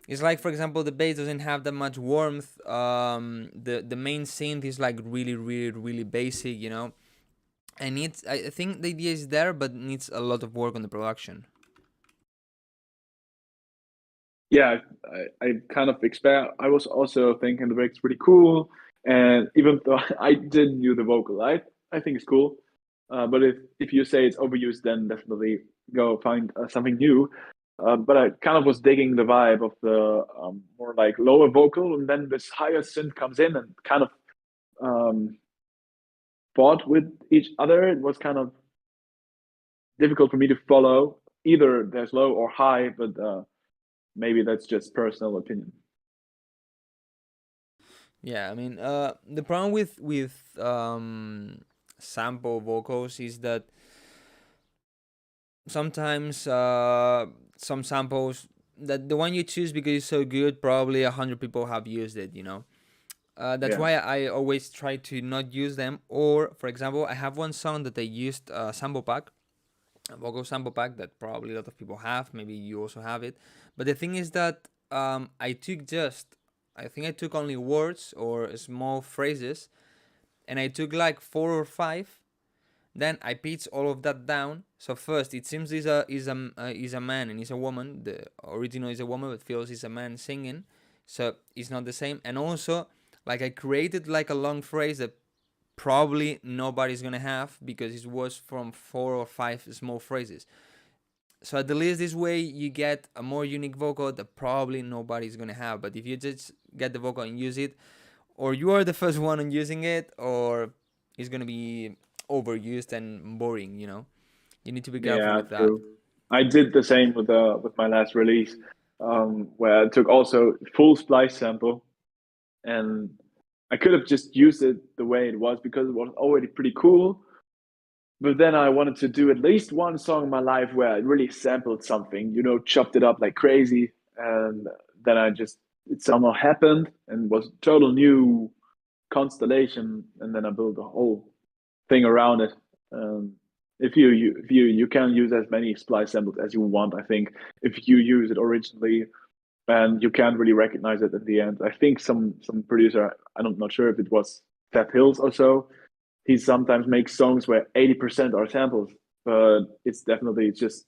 It's like, for example, the bass doesn't have that much warmth. The main synth is like really, really, really basic, And I think the idea is there, but needs a lot of work on the production. Yeah, I kind of expect. I was also thinking the break's pretty cool, and even though I didn't do the vocal, I think it's cool. But if you say it's overused, then definitely go find something new. But I kind of was digging the vibe of the more like lower vocal, and then this higher synth comes in and kind of fought with each other. It was kind of difficult for me to follow. Either there's low or high, but maybe that's just personal opinion. Yeah, I mean, the problem with sample vocals is that sometimes some samples that the one you choose because it's so good, probably 100 people have used it, you know. That's Yeah. why I always try to not use them. Or, for example, I have one song that I used a sample pack, a vocal sample pack that probably a lot of people have. Maybe you also have it. But the thing is that I think I took only words or small phrases, and I took like 4 or 5. Then I pitch all of that down. So first, it seems is a man and is a woman. The original is a woman, but feels is a man singing. So it's not the same. And also, like, I created like a long phrase that probably nobody's gonna have because it was from 4 or 5 small phrases. So at the least this way you get a more unique vocal that probably nobody's gonna have. But if you just get the vocal and use it, or you are the first one on using it, or it's gonna be overused and boring, you know. You need to be careful Yeah, with that. true. I did the same with my last release, where I took also full splice sample, and I could have just used it the way it was because it was already pretty cool. But then I wanted to do at least one song in my life where I really sampled something, you know, chopped it up like crazy, and then it somehow happened and was total new constellation, and then I built a whole thing around it. If you can use as many splice samples as you want, I think, if you use it originally, and you can't really recognize it at the end. I think some producer, I'm not sure if it was Fat Hills or so, he sometimes makes songs where 80% are samples, but it's definitely just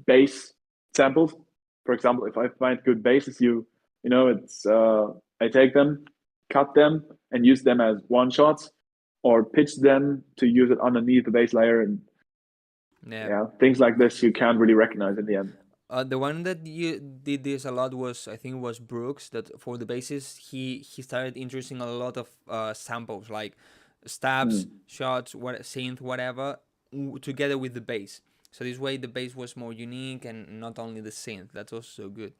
bass samples. For example, if I find good basses, you know, it's I take them, cut them, and use them as one shots, or pitch them to use it underneath the bass layer, and yeah, things like this you can't really recognize in the end. The one that you did this a lot was, I think it was Brooks, that for the basses he started introducing a lot of samples like stabs, shots, synth, whatever, together with the bass. So this way the bass was more unique and not only the synth. That's also good.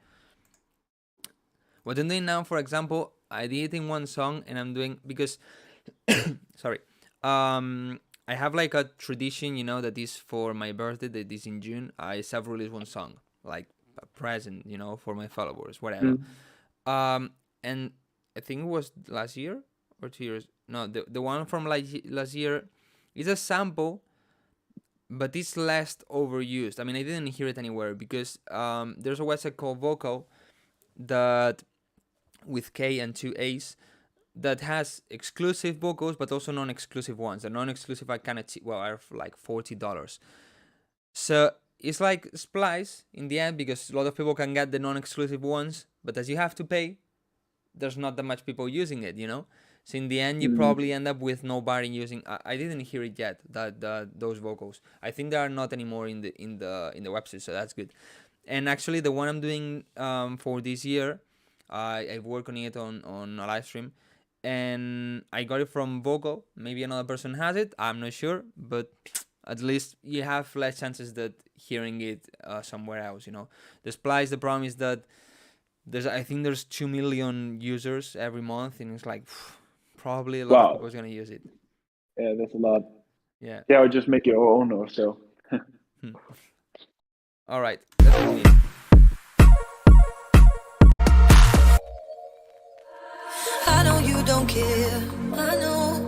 What I'm doing now, for example, I did it in one song, and I'm doing because sorry, I have like a tradition, you know, that is for my birthday, that is in June. I self-release one song, like a present, you know, for my followers, whatever. And I think it was last year or 2 years. No, the one from like last year is a sample, but it's less overused. I mean, I didn't hear it anywhere because there's a website called Vocal that with K and 2 A's that has exclusive vocals, but also non-exclusive ones. The non-exclusive I kind of are like $40. So it's like Splice in the end, because a lot of people can get the non-exclusive ones, but as you have to pay, there's not that much people using it, you know. So in the end, you probably end up with nobody using. I didn't hear it yet, those vocals. I think they are not anymore in the website, so that's good. And actually, the one I'm doing for this year, I work on it on a live stream, and I got it from Vocal. Maybe another person has it, I'm not sure, but at least you have less chances that hearing it somewhere else, you know. The Splice, the problem is that I think there's 2 million users every month, and it's like probably a lot of people are gonna use it. Yeah, that's a lot. Yeah. Yeah, or just make your own or so. All right, let's continue. I know you don't care. I know.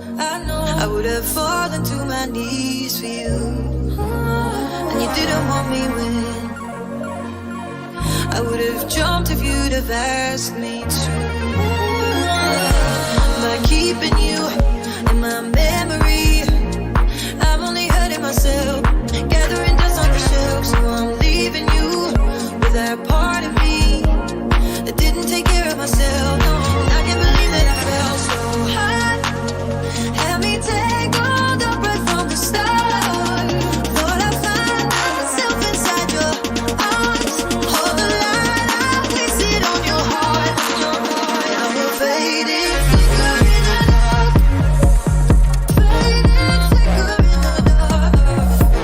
I would have fallen to my knees for you, and you didn't want me when. I would have jumped if you'd have asked me to. By keeping you in my memory, I'm only hurting myself. Gathering dust on the shelf, so I'm leaving you with that part of me that didn't take care of myself. No, and I can't believe that I fell so high. Help me take all the breath from the start. Thought I find myself inside your arms. Hold the line, I place it on your heart. I'm a fading flicker in the dark. Fading flicker in the dark.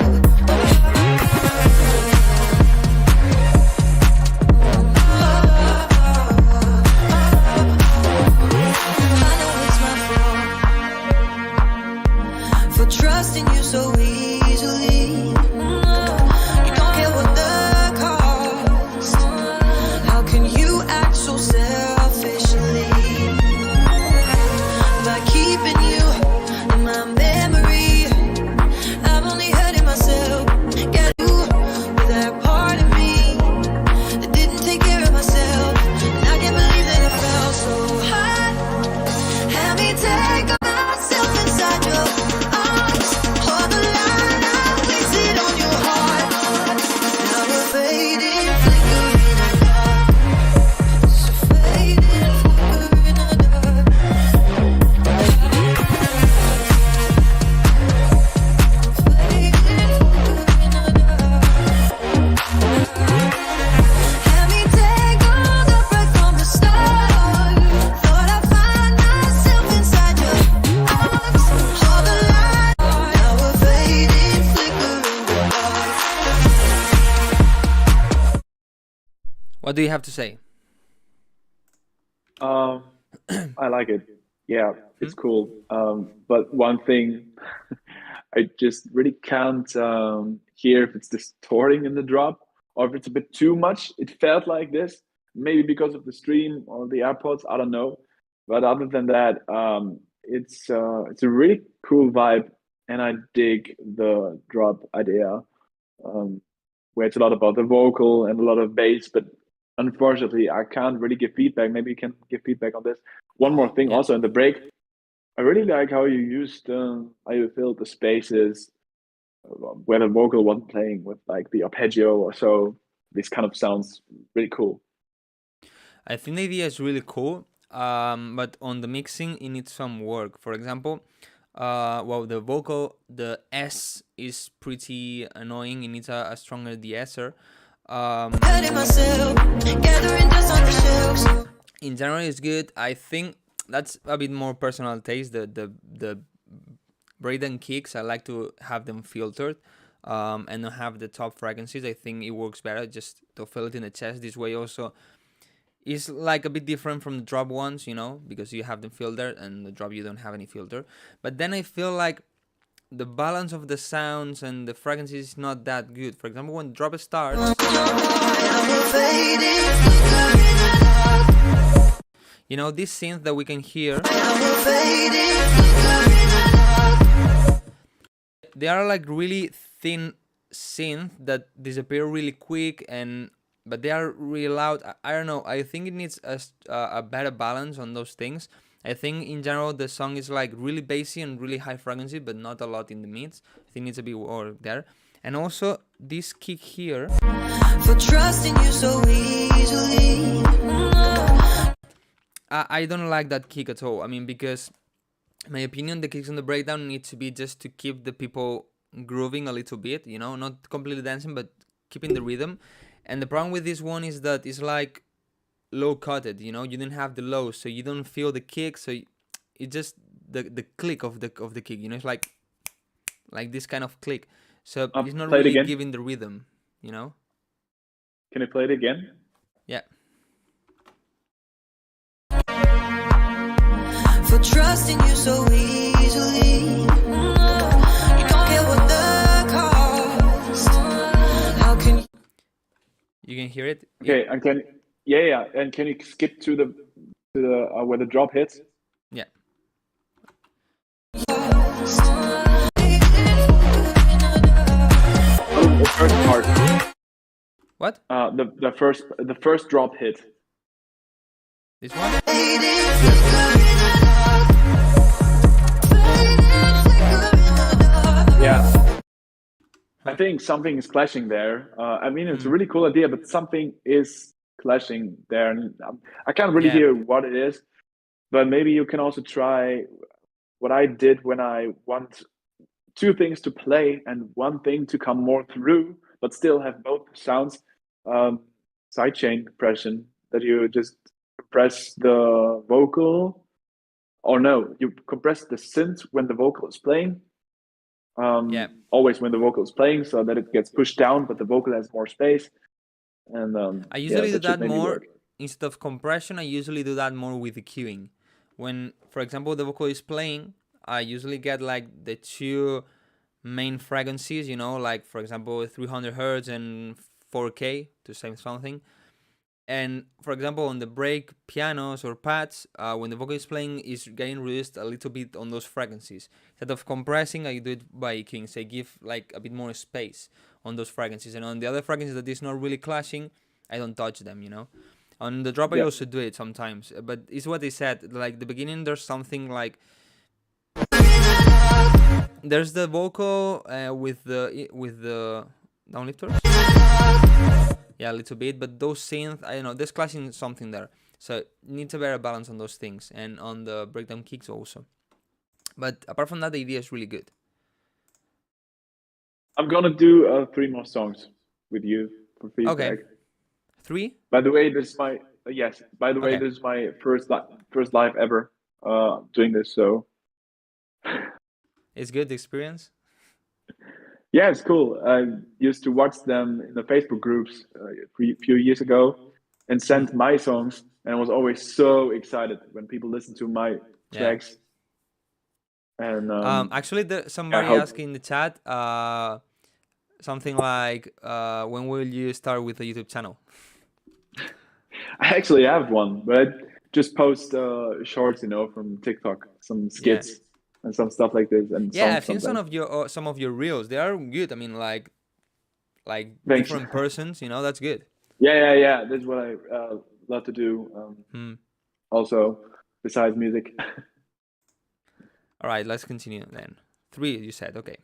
What do you have to say? I like it. Yeah, it's cool. But one thing I just really can't hear if it's distorting in the drop or if it's a bit too much. It felt like this, maybe because of the stream or the AirPods. I don't know. But other than that, it's a really cool vibe, and I dig the drop idea, where it's a lot about the vocal and a lot of bass. But unfortunately, I can't really give feedback. Maybe you can give feedback on this. One more thing, Yeah. also in the break, I really like how you used how you filled the spaces where the vocal wasn't playing with like the arpeggio or so. This kind of sounds really cool. I think the idea is really cool, but on the mixing, it needs some work. For example, well, the vocal, the S is pretty annoying. It needs a stronger de-esser. In general, it's good. I think that's a bit more personal taste. The breakdown kicks, I like to have them filtered, and not have the top frequencies. I think it works better just to feel it in the chest. This way also is like a bit different from the drop ones, you know, because you have them filtered, and the drop you don't have any filter. But then I feel like the balance of the sounds and the frequencies is not that good. For example, when the drop starts, you know, this synth that we can hear, they are like really thin synth that disappear really quick, but they are really loud. I don't know. I think it needs a better balance on those things. I think in general the song is like really bassy and really high frequency, but not a lot in the mids. I think it needs a bit more there. And also this kick here, For trusting you so easily. I don't like that kick at all. I mean, because in my opinion, the kicks on the breakdown need to be just to keep the people grooving a little bit, you know, not completely dancing, but keeping the rhythm. And the problem with this one is that it's like low cutted, you know, you don't have the low, so you don't feel the kick, so it just the click of the kick, you know, it's like this kind of click, so it's not Play it really again. giving the rhythm, you know. Can you play it again? Yeah. For trusting you so easily. You don't care what the cost. How can You can hear it. Okay, and and can you skip to the where the drop hits? Yeah. Oh, the first part. What? The first drop hit. This one? Yeah. I think something is clashing there. I mean, it's a really cool idea, but something is clashing there, and I can't really Yeah. hear what it is. But maybe you can also try what I did when I want two things to play and one thing to come more through, but still have both sounds. Sidechain compression, that you just compress the vocal, or no, you compress the synth when the vocal is playing. Yeah. Always when the vocal is playing, so that it gets pushed down, but the vocal has more space. And I usually do that should that maybe more work. instead of compression. I usually do that more with the queuing. When, for example, the vocal is playing, I usually get like the two main frequencies, you know, like for example 300 hertz and 4K to say something. And for example, on the break pianos or pads, when the vocal is playing, is getting reduced a little bit on those frequencies. Instead of compressing, I do it by queuing. So I give like a bit more space on those frequencies. And on the other frequencies that is not really clashing, I don't touch them, you know. On the drop, I Yeah. also do it sometimes. But it's what they said. Like the beginning, there's something like there's the vocal with the downlifters. Yeah, a little bit, but those synths, I don't know, there's clashing something there. So needs a better balance on those things and on the breakdown kicks also. But apart from that, the idea is really good. I'm gonna do 3 more songs with you for feedback. Okay. 3? By the way, this is my yes. By the way, Okay. this is my first live ever doing this. So It's good experience. yeah, it's cool. I used to watch them in the Facebook groups a few years ago, and sent my songs, and I was always so excited when people listen to my Yeah. tracks. And Actually, I somebody hope asked in the chat something like, when will you start with a YouTube channel? I actually have one, but I just post shorts, from TikTok, some skits and some stuff like this, and Yeah, songs I've seen sometimes. some of your reels. They are good. I mean, like Thanks. different persons. That's good. Yeah. That's what I love to do. Hmm. Also, besides music. All right, let's continue then. 3, you said. Okay.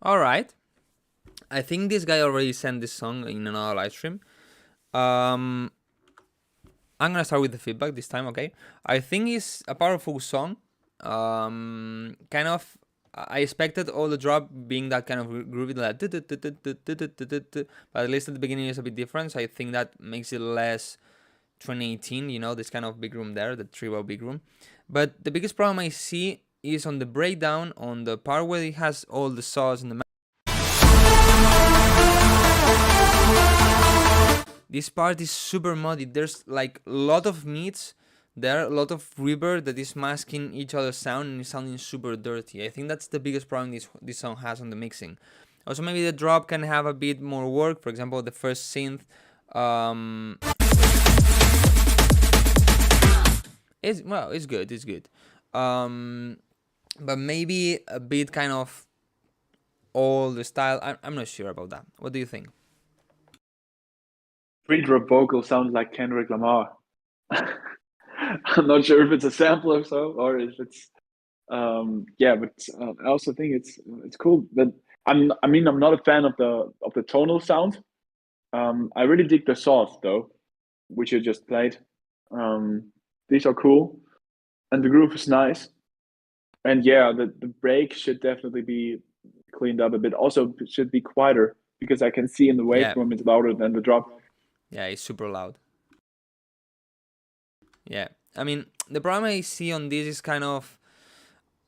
All right. I think this guy already sent this song in another live stream. I'm gonna start with the feedback this time, okay? I think it's a powerful song. Kind of, I expected all the drop being that kind of groovy, like, but at least at the beginning it's a bit different. So I think that makes it less 2018, this kind of big room there, the tribal big room. But the biggest problem I see is on the breakdown, on the part where it has all the saws and the this part is super muddy. There's like a lot of mids there, a lot of reverb that is masking each other's sound and is sounding super dirty. I think that's the biggest problem this song has on the mixing. Also, maybe the drop can have a bit more work. For example, the first synth it's good. But maybe a bit kind of all the style. I'm not sure about that. What do you think? Pre-drop vocal sounds like Kendrick Lamar. I'm not sure if it's a sample or so, or if it's but I also think it's cool. But I'm not a fan of the tonal sound. I really dig the saws though, which you just played. These are cool, and the groove is nice. And yeah, the break should definitely be cleaned up a bit. Also, it should be quieter because I can see in the waveform it's louder than the drop. Yeah, it's super loud. Yeah, I mean, the problem I see on this is kind of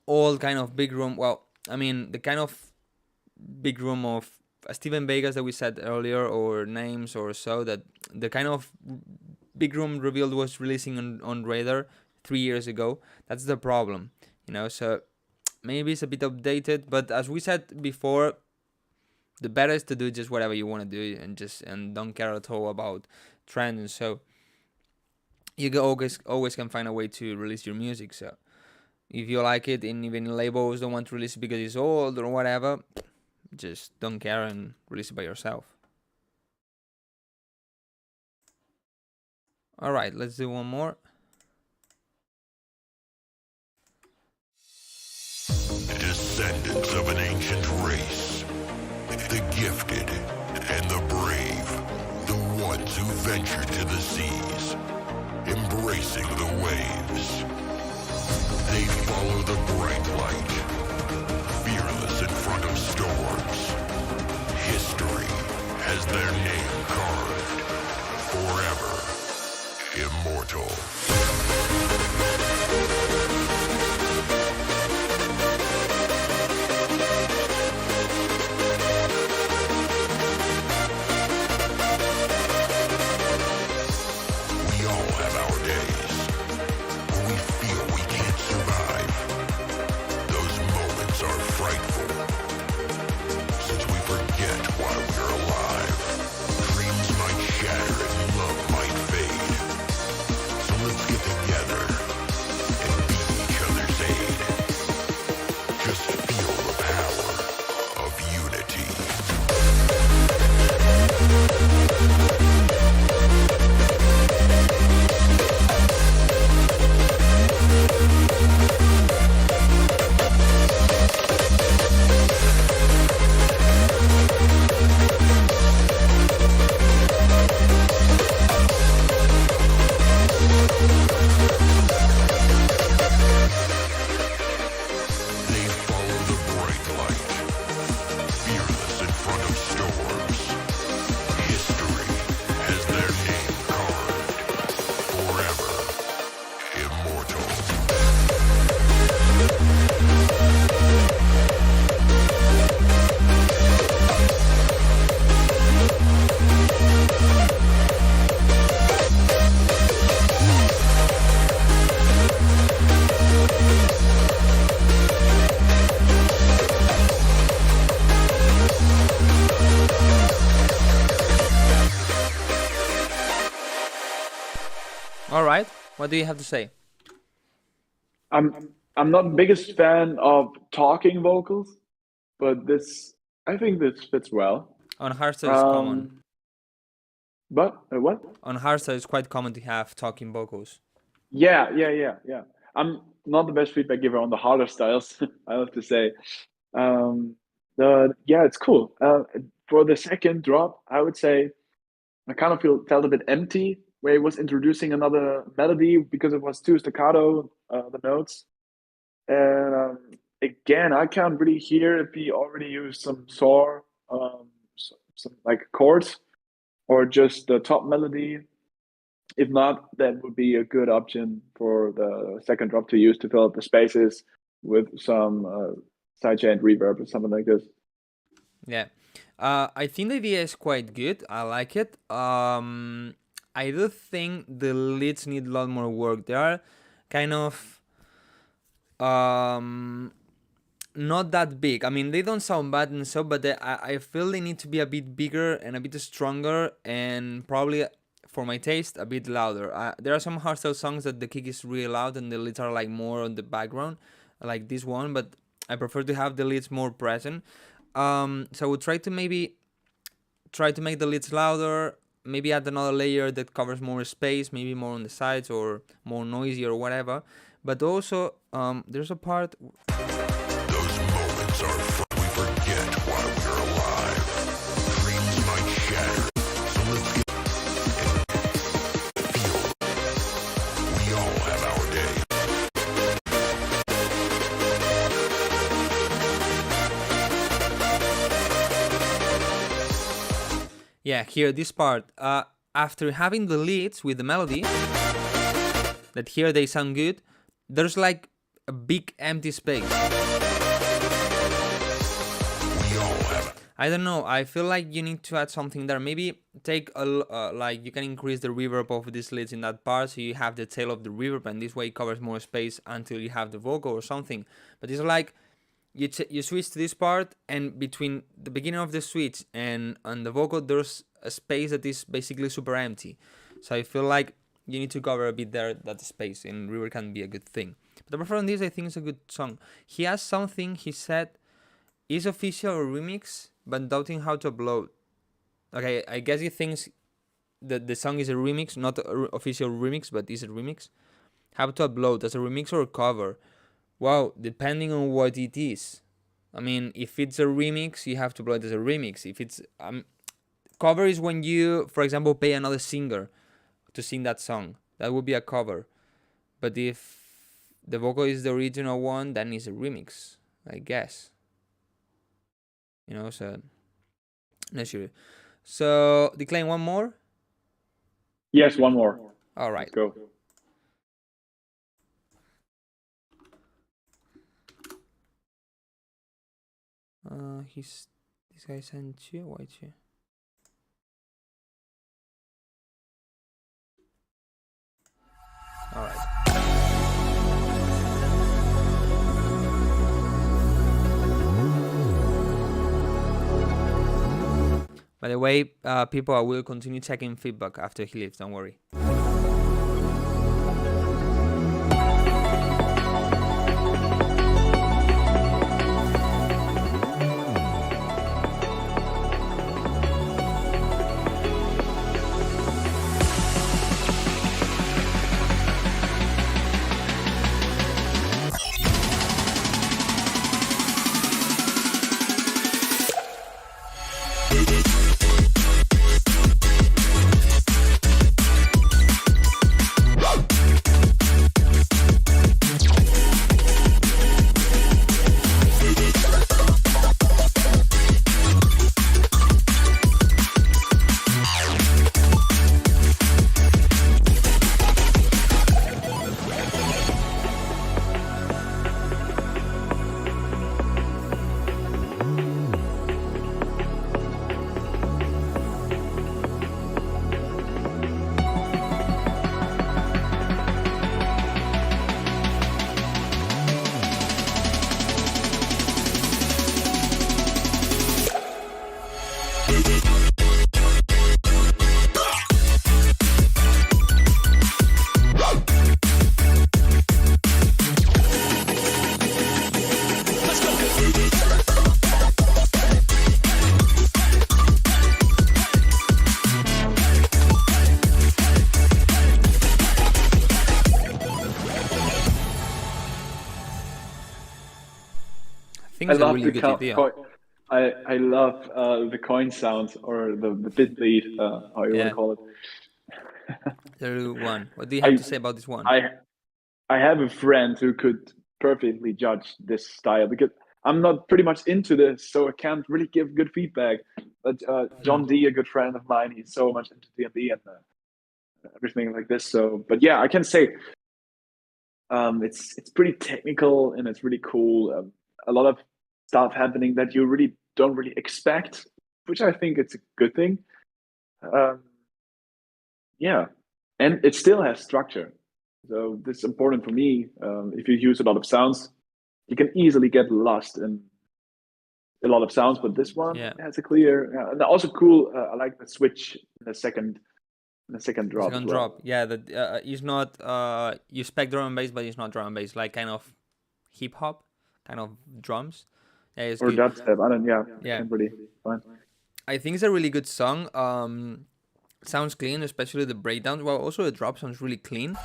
old, kind of big room. Well, I mean, the kind of big room of Steven Vegas that we said earlier, or names or so, that the kind of big room revealed was releasing on Radar 3 years ago. That's the problem, so maybe it's a bit updated, but as we said before, the better is to do just whatever you want to do and don't care at all about trends. And so you can always can find a way to release your music. So if you like it, and even labels don't want to release it because it's old or whatever, just don't care and release it by yourself. All right, let's do one more. Descendants of an ancient race, the gifted and the brave, the ones who ventured to the seas, embracing the waves. They follow the bright light, fearless in front of storms. History has their name carved, forever immortal. All right, what do you have to say? I'm not the biggest fan of talking vocals, but I think this fits well. On hardstyle is common. But what? On hardstyle it's quite common to have talking vocals. Yeah. I'm not the best feedback giver on the harder styles, I have to say. It's cool. For the second drop, I would say I kind of felt a bit empty, where he was introducing another melody because it was too staccato, the notes. And again, I can't really hear if he already used some some like chords, or just the top melody. If not, that would be a good option for the second drop to use to fill up the spaces with some sidechain reverb or something like this. Yeah, I think the idea is quite good. I like it. I do think the leads need a lot more work. They are kind of not that big. I mean, they don't sound bad and so, but I feel they need to be a bit bigger and a bit stronger, and probably, for my taste, a bit louder. There are some hardstyle songs that the kick is really loud and the leads are like more on the background, like this one, but I prefer to have the leads more present. So I would try to make the leads louder, maybe add another layer that covers more space, maybe more on the sides or more noisy or whatever. But also, there's a part. Those moments are fun. We forget while we're alive. Dreams might shatter. So let's get feel. We all have our day. Yeah, here, this part. After having the leads with the melody, that here they sound good, there's like a big empty space. I don't know, I feel like you need to add something there. Maybe take like you can increase the reverb of these leads in that part, so you have the tail of the reverb, and this way it covers more space until you have the vocal or something. But it's like you switch to this part, and between the beginning of the switch and the vocal, there's a space that is basically super empty. So I feel like you need to cover a bit there, that space, and reverb can be a good thing. But apart from this, I think it's a good song. He has something he said is official or remix, but doubting how to upload. Okay, I guess he thinks that the song is a remix, not an official remix, but is a remix. How to upload, as a remix or a cover? Wow, depending on what it is. I mean, if it's a remix, you have to upload it as a remix. If it's cover is when you, for example, pay another singer to sing that song. That would be a cover. But if the vocal is the original one, then it's a remix, I guess. You know, so not sure. So Declain one more. Yes, one more. All right. Let's go. This guy sent you. Wait here. All right. By the way, people, I will continue checking feedback after he leaves. Don't worry. think it's a really good idea. I love the coin sounds or the bit lead, how you want to call it. The one. What do you have to say about this one? I have a friend who could perfectly judge this style because I'm not pretty much into this, so I can't really give good feedback. But John D, a good friend of mine, he's so much into D&D and everything like this. So, but yeah, I can say it's pretty technical and it's really cool. A lot of stuff happening that you really don't really expect, which I think it's a good thing. Yeah, and it still has structure. So this is important for me. If you use a lot of sounds, you can easily get lost in a lot of sounds, but this one has a clear, and also cool. I like the switch in the second drop. Second drop, yeah. That is not you expect drum and bass, but it's not drum and bass. Like kind of hip hop, kind of drums. Yeah, it's or good. dubstep. I don't. Yeah. Really fine. I think it's a really good song. Sounds clean, especially the breakdowns. Well, also the drop sounds really clean.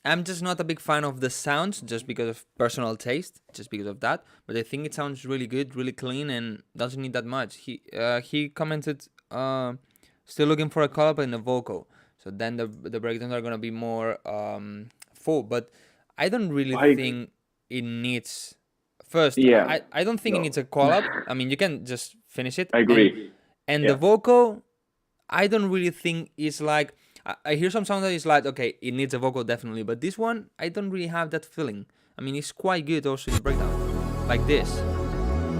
I'm just not a big fan of the sounds, just because of personal taste, just because of that. But I think it sounds really good, really clean, and doesn't need that much. He commented, still looking for a collab and a vocal. So then the breakdowns are gonna be more full. But I don't really think it needs. First, I don't think it needs a collab. I mean, you can just finish it. I agree. And the vocal, I don't really think it's like. I hear some sounds that it's like, okay, it needs a vocal definitely, but this one, I don't really have that feeling. I mean, it's quite good also in the breakdown, like this,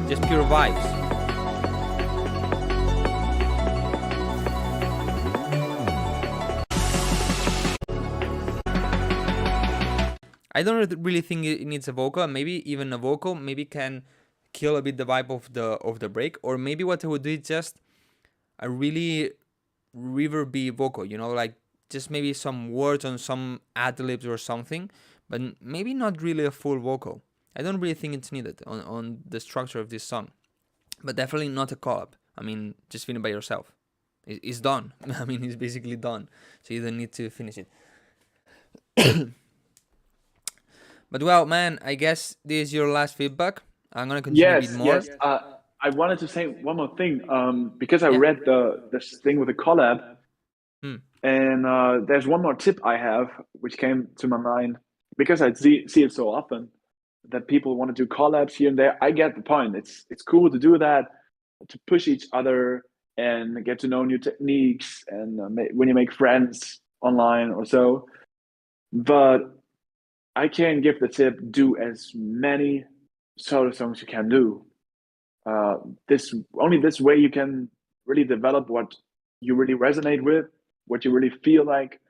just pure vibes. I don't really think it needs a vocal. Maybe even a vocal maybe can kill a bit the vibe of the break, or maybe what I would do is just a really reverby vocal, you know, like just maybe some words on some ad-libs or something, but maybe not really a full vocal. I don't really think it's needed on the structure of this song, but definitely not a collab. I mean, just finish by yourself. It's done. I mean, it's basically done, so you don't need to finish it. But well, man, I guess this is your last feedback. I'm gonna continue a bit Yes, more. yes. I wanted to say one more thing, because I Yeah. read this thing with the collab, Hmm. and there's one more tip I have, which came to my mind because I see it so often that people want to do collabs here and there. I get the point. It's cool to do that, to push each other and get to know new techniques, and when you make friends online or so. But I can give the tip: do as many solo songs you can do. This way you can really develop what you really resonate with, what you really feel like,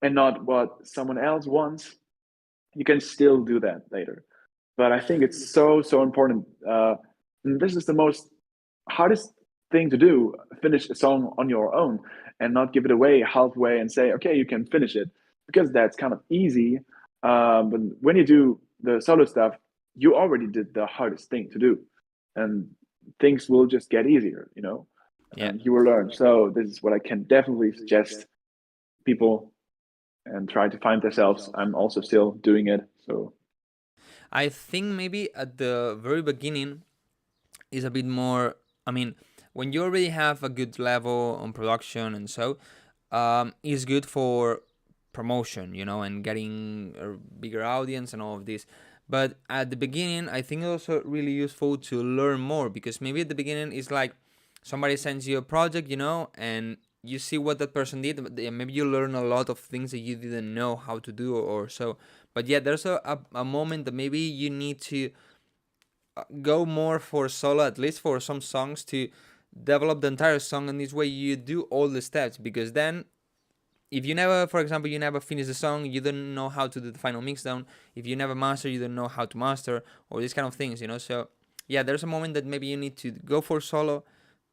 and not what someone else wants. You can still do that later, but I think it's so important. And this is the most hardest thing to do: finish a song on your own and not give it away halfway and say, okay, you can finish it, because that's kind of easy. But when you do the solo stuff, you already did the hardest thing to do, and things will just get easier, Yeah. and you will learn. So this is what I can definitely suggest people, and try to find themselves. I'm also still doing it. So I think maybe at the very beginning is a bit more. I mean, when you already have a good level on production and so, it's good for promotion, you know, and getting a bigger audience and all of this. But at the beginning, I think it's also really useful to learn more, because maybe at the beginning it's like somebody sends you a project, you know, and you see what that person did, but maybe you learn a lot of things that you didn't know how to do or so. But yeah, there's a moment that maybe you need to go more for solo, at least for some songs, to develop the entire song, and this way you do all the steps, because then if you never, for example, you never finish the song, you don't know how to do the final mix down. If you never master, you don't know how to master, or these kind of things, you know. So yeah, there's a moment that maybe you need to go for solo,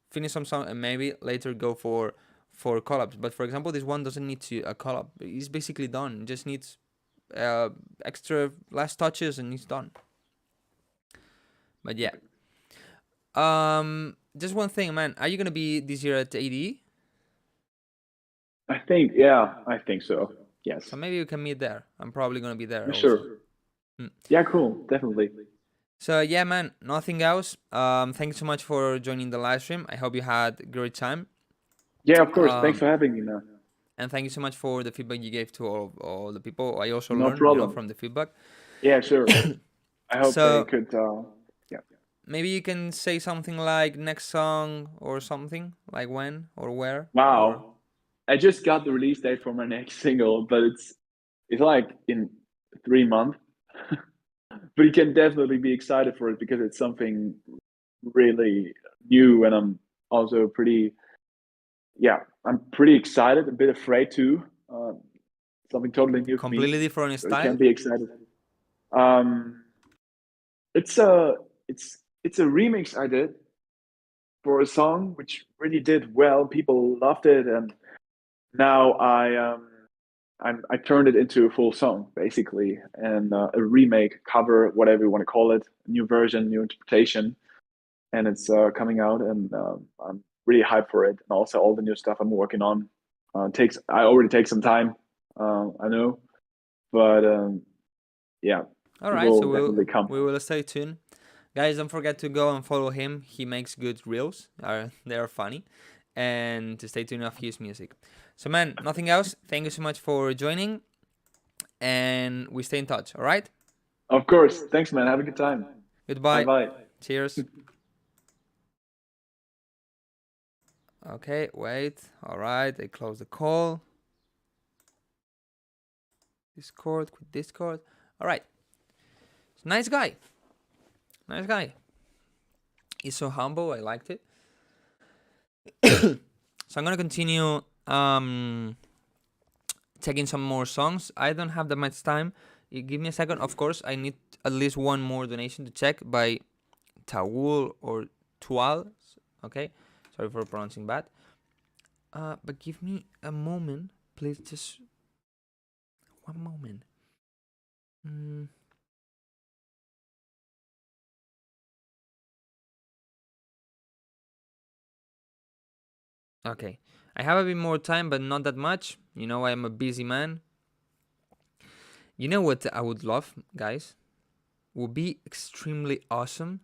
finish some song, and maybe later go for collabs. But for example, this one doesn't need to a collab. It's basically done. It just needs extra last touches and it's done. But yeah. Just one thing, man. Are you gonna be this year at AD? I think so. Yes. So maybe we can meet there. I'm probably gonna be there also. Sure. Hmm. Yeah, cool. Definitely. So yeah, man. Nothing else. Thanks so much for joining the live stream. I hope you had a great time. Yeah, of course. Thanks Um, for having me, man. And thank you so much for the feedback you gave to all the people. I also No learned, you know, problem. from the feedback. Yeah, sure. I hope So they could. Yeah. maybe you can say something like next song or something, like when or where. Or... Wow. I just got the release date for my next single, but it's like in 3 months. But you can definitely be excited for it, because it's something really new, and I'm also I'm pretty excited, a bit afraid too. Something totally new for me. Completely different So you style. can be excited. It's a remix I did for a song which really did well. People loved it, and now I turned it into a full song basically, and a remake, cover, whatever you want to call it, new version, new interpretation, and it's coming out, and I'm really hyped for it. And also all the new stuff I'm working on I already take some time, I know, but yeah, All it right, will so definitely come. we will stay tuned. Guys, don't forget to go and follow him. He makes good reels. They are funny. And to stay tuned of his music. So, man, nothing else. Thank you so much for joining. And we stay in touch, all right? Of course. Thanks, man. Have a good time. Goodbye. Bye-bye. Cheers. Okay, wait. All right, I close the call. Discord, quit Discord. All right. Nice guy. Nice guy. He's so humble. I liked it. So I'm gonna continue taking some more songs. I don't have that much time. You give me a second. Of course, I need at least one more donation to check by Tawul or Tual. Okay, sorry for pronouncing bad. But give me a moment, please. Just one moment. Okay, I have a bit more time, but not that much. You know, I am a busy man. You know what I would love, guys? Would be extremely awesome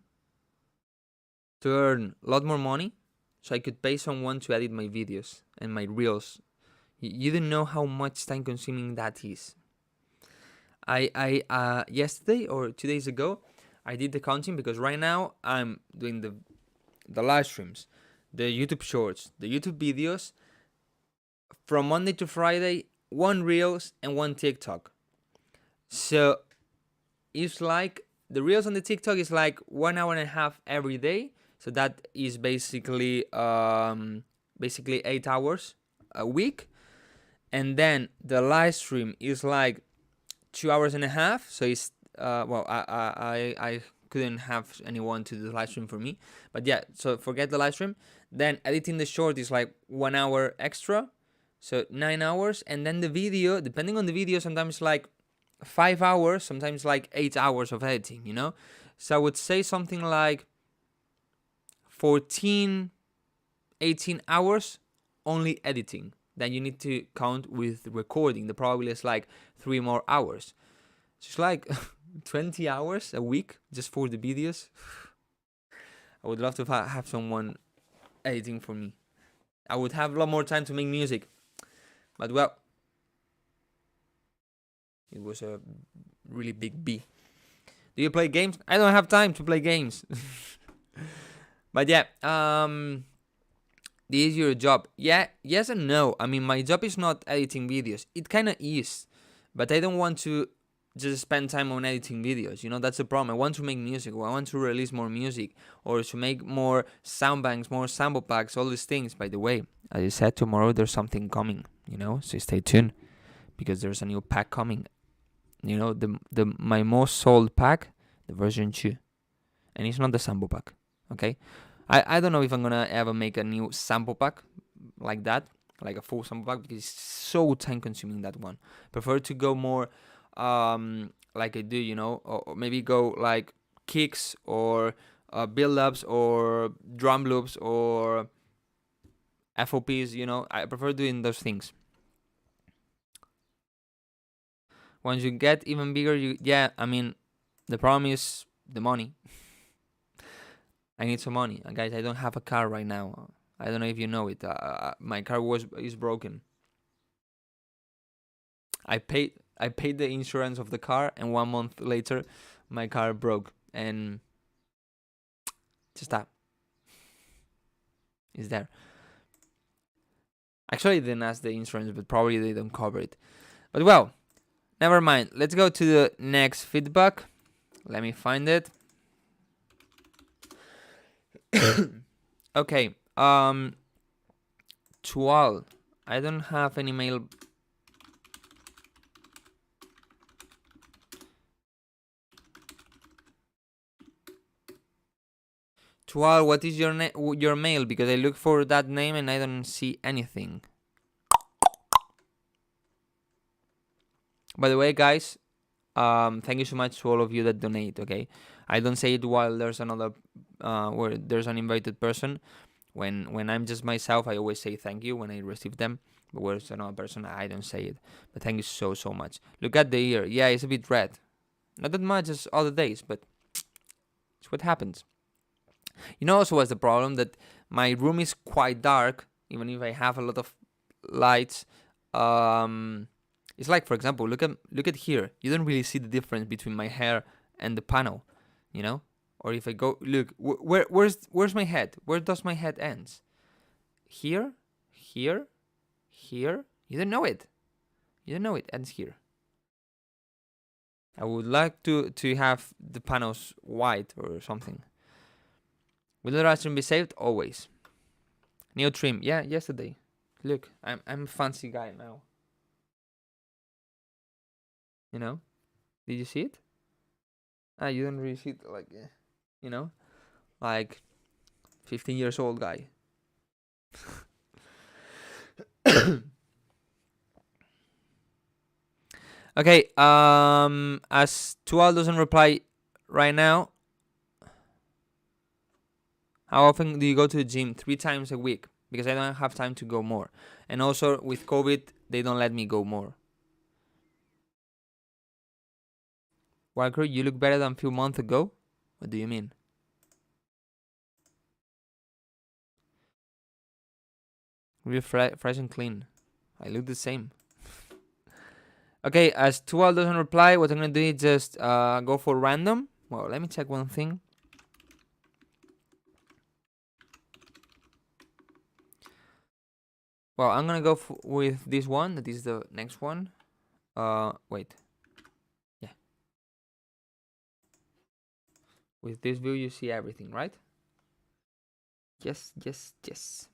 to earn a lot more money, so I could pay someone to edit my videos and my reels. You don't know how much time consuming that is. I yesterday or 2 days ago, I did the counting because right now I'm doing the live streams, the YouTube shorts, the YouTube videos from Monday to Friday, 1 reels and 1 TikTok. So it's like the reels on the TikTok is like 1 hour and a half every day. So that is basically 8 hours a week. And then the live stream is like 2 hours and a half. So it's I couldn't have anyone to do the live stream for me. But yeah, so forget the live stream. Then editing the short is like 1 hour extra. So 9 hours. And then the video, depending on the video, sometimes like 5 hours, sometimes like 8 hours of editing, you know? So I would say something like 14, 18 hours only editing. Then you need to count with recording. The probably is like 3 more hours. So it's like 20 hours a week just for the videos. I would love to have someone editing for me. I would have a lot more time to make music. But well, it was a really big B. Do you play games? I don't have time to play games. But yeah, this is your job. Yeah, yes and no. I mean, my job is not editing videos. It kind of is. But I don't want to just spend time on editing videos. You know, that's the problem. I want to make music. I want to release more music. Or to make more sound banks, more sample packs, all these things. By the way, as I said, tomorrow there's something coming. You know, so stay tuned. Because there's a new pack coming. You know, my most sold pack, the version 2. And it's not the sample pack. Okay? I don't know if I'm gonna ever make a new sample pack like that, like a full sample pack, because it's so time consuming, that one. Prefer to go more like I do, you know, or maybe go like kicks or build ups or drum loops or FOPs, you know. I prefer doing those things. Once you get even bigger, I mean, the problem is the money. I need some money, and guys, I don't have a car right now. I don't know if you know it. My car is broken. I paid the insurance of the car, and 1 month later, my car broke, and just that is there. Actually, I didn't ask the insurance, but probably they don't cover it. But well, never mind. Let's go to the next feedback. Let me find it. Okay. Tual. I don't have any mail. Tual, what is your mail? Because I look for that name and I don't see anything. By the way, guys, thank you so much to all of you that donate. Okay, I don't say it while there's another where there's an invited person. When I'm just myself, I always say thank you when I receive them. But where there's another person, I don't say it. But thank you so much. Look at the ear. Yeah, it's a bit red. Not that much as other days, but it's what happens. You know, also was the problem that my room is quite dark, even if I have a lot of lights. It's like, for example, look at here. You don't really see the difference between my hair and the panel, you know. Or if I go look, where's my head? Where does my head ends? Here. You don't know it. You don't know it ends here. I would like to have the panels white or something. Will the Livestream be saved? Always. New trim. Yeah, yesterday. Look, I'm a fancy guy now. You know? Did you see it? You don't really see it, like, you know? Like 15 years old guy. Okay, as Tual doesn't reply right now, how often do you go to the gym? 3 times a week, because I don't have time to go more. And also with COVID, they don't let me go more. Wildcrow, you look better than a few months ago? What do you mean? Real fresh and clean. I look the same. Okay, as Tual doesn't reply, what I'm gonna do is just go for random. Well, let me check one thing. Well, I'm gonna go with this one. That is the next one. Wait. Yeah. With this view, you see everything, right? Yes, yes, yes.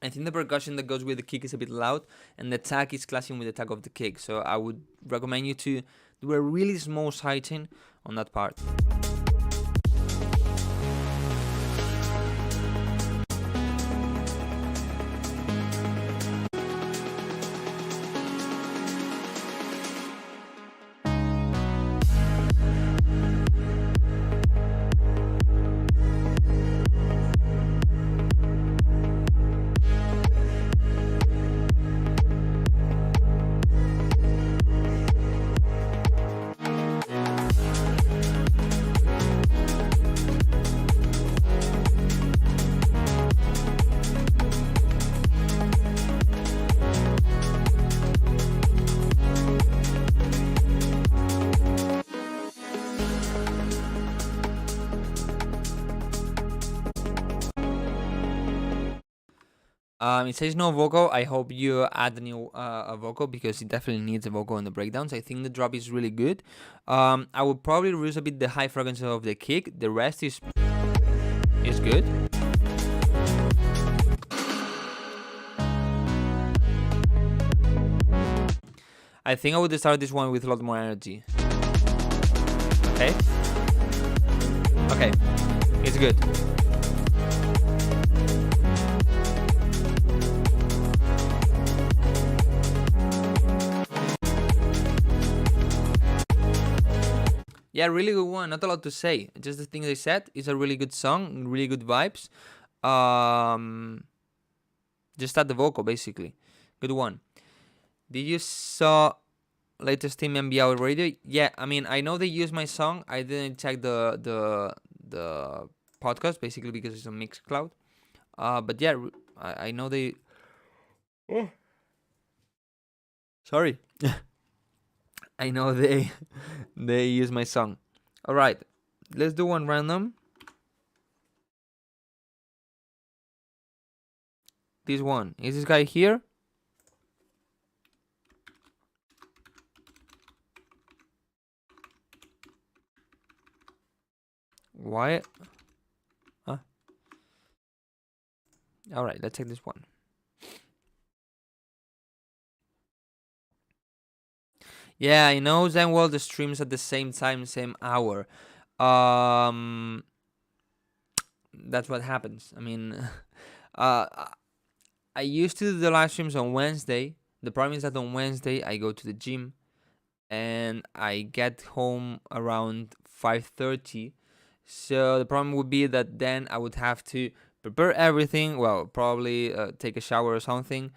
I think the percussion that goes with the kick is a bit loud, and the tag is clashing with the tag of the kick. So I would recommend you to do a really small sighting on that part. It says no vocal. I hope you add a new a vocal, because it definitely needs a vocal in the breakdowns. I think the drop is really good. I would probably reduce a bit the high frequency of the kick. The rest is good. I think I would start this one with a lot more energy. Okay. Okay. It's good. Yeah, really good one. Not a lot to say. Just the things I said. It's a really good song, really good vibes. Just add the vocal, basically. Good one. Did you saw latest Team MBL radio? Yeah, I mean, I know they use my song. I didn't check the podcast, basically, because it's on Mixcloud. But yeah, I know they. Oh. Sorry. I know they use my song. All right, let's do one random. This one is this guy here. Why? Huh? All right, let's take this one. Yeah, I know Zenworld streams at the same time, same hour. That's what happens. I mean, I used to do the live streams on Wednesday. The problem is that on Wednesday I go to the gym, and I get home around 5:30. So the problem would be that then I would have to prepare everything. Well, probably take a shower or something.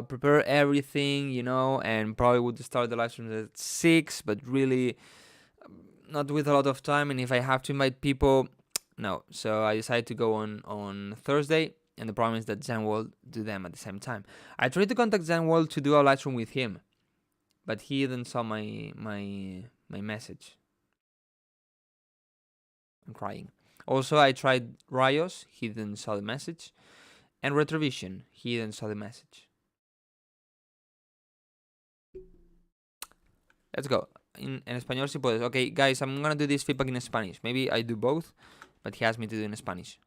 Prepare everything, and probably would start the live stream at 6, but really not with a lot of time. And if I have to invite people, no. So I decided to go on Thursday, and the problem is that Zen will do them at the same time. I tried to contact Zen World to do a live stream with him, but he didn't saw my message. I'm crying. Also, I tried Rios. He didn't saw the message. And Retrovision. He didn't saw the message. Let's go. En español si puedes. Okay, guys, I'm gonna do this feedback in Spanish. Maybe I do both, but he asked me to do it in Spanish.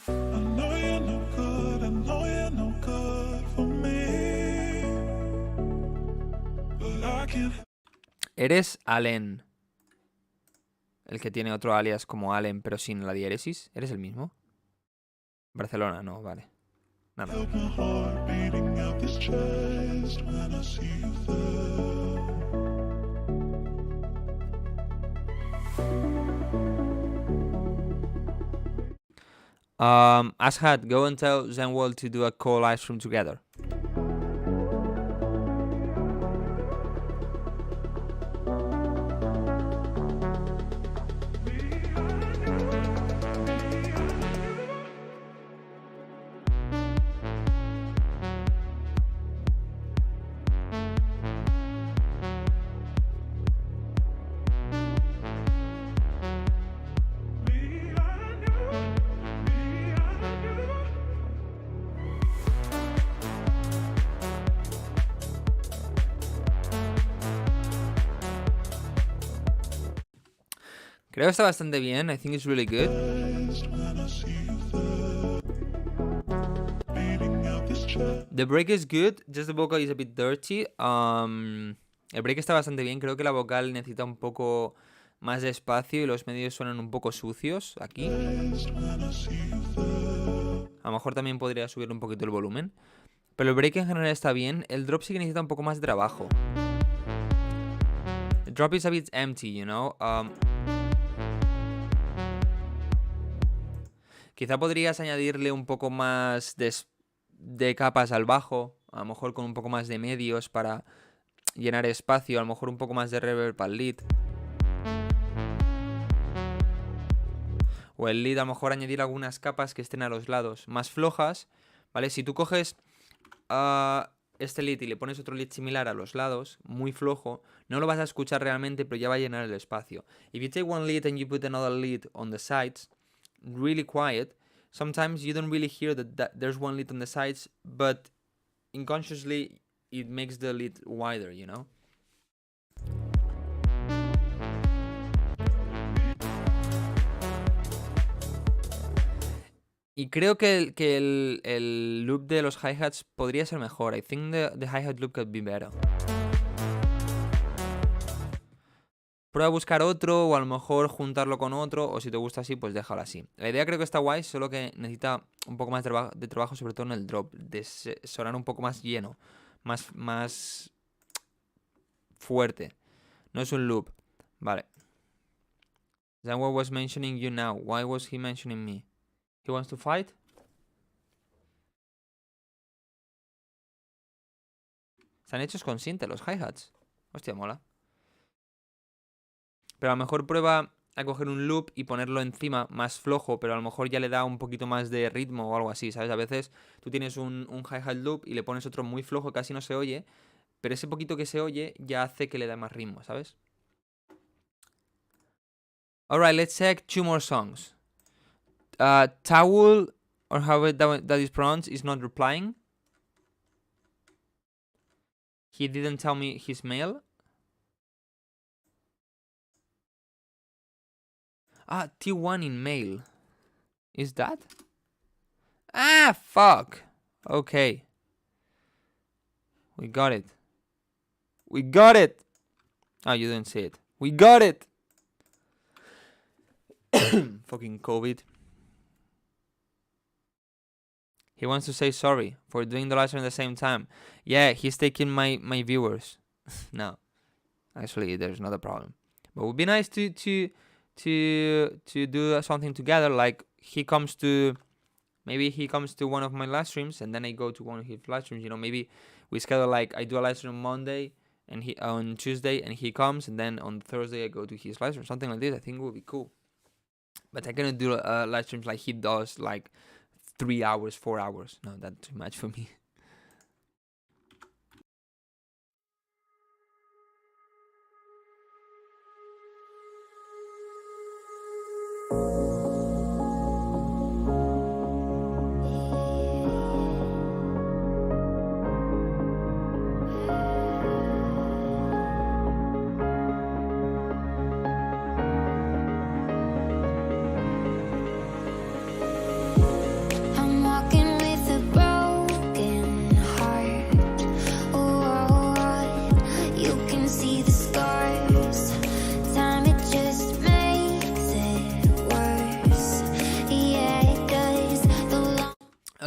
I know you're no good, I know you're no good for me. But I can't. ¿Eres Allen? El que tiene otro alias como Allen, pero sin la diéresis. ¿Eres el mismo? Barcelona, no, vale. Nada. Felt my heart beating out this chest when I see you there. Ashad, go and tell Zenwall to do a call live stream together. Creo que está bastante bien. I think it's really good. The break is good, just the vocal is a bit dirty. El break está bastante bien. Creo que la vocal necesita un poco más de espacio y los medios suenan un poco sucios aquí. A lo mejor también podría subir un poquito el volumen. Pero el break en general está bien. El drop sí que necesita un poco más de trabajo. The drop is a bit empty, you know. Quizá podrías añadirle un poco más de capas al bajo, a lo mejor con un poco más de medios para llenar espacio, a lo mejor un poco más de reverb al lead. O el lead a lo mejor añadir algunas capas que estén a los lados más flojas, ¿vale? Si tú coges este lead y le pones otro lead similar a los lados, muy flojo, no lo vas a escuchar realmente, pero ya va a llenar el espacio. If you take one lead and you put another lead on the sides, really quiet, sometimes you don't really hear that there's one lead on the sides, but unconsciously it makes the lead wider, you know. Y creo que el loop de los hi-hats podría ser mejor. I think the hi-hat loop could be better. Prueba a buscar otro o a lo mejor juntarlo con otro, o si te gusta así, pues déjalo así. La idea creo que está guay, solo que necesita un poco más de trabajo, sobre todo en el drop, de sonar un poco más lleno, más fuerte. No es un loop. Vale. Zanwa was mentioning you now. Why was he mentioning me? He wants to fight? Están hechos con synth los hi-hats. Hostia, mola. Pero a lo mejor prueba a coger un loop y ponerlo encima más flojo, pero a lo mejor ya le da un poquito más de ritmo o algo así, ¿sabes? A veces tú tienes un hi-hat loop y le pones otro muy flojo, casi no se oye, pero ese poquito que se oye ya hace que le dé más ritmo, ¿sabes? Alright, let's check 2 more songs. Towel, or however that is pronounced, is not replying. He didn't tell me his mail. T1 in mail. Is that? Ah, fuck. Okay. We got it. We got it. Oh, you didn't see it. We got it. Fucking COVID. He wants to say sorry for doing the live stream at the same time. Yeah, he's taking my viewers. No. Actually, there's not a problem. But it would be nice to do something together, like maybe he comes to one of my live streams and then I go to one of his live streams, you know. Maybe we schedule, like, I do a live stream on Monday and he on Tuesday and he comes, and then on Thursday I go to his live stream, something like this. I think it would be cool. But I cannot do live streams like he does, like 3 hours, 4 hours. No, that's too much for me.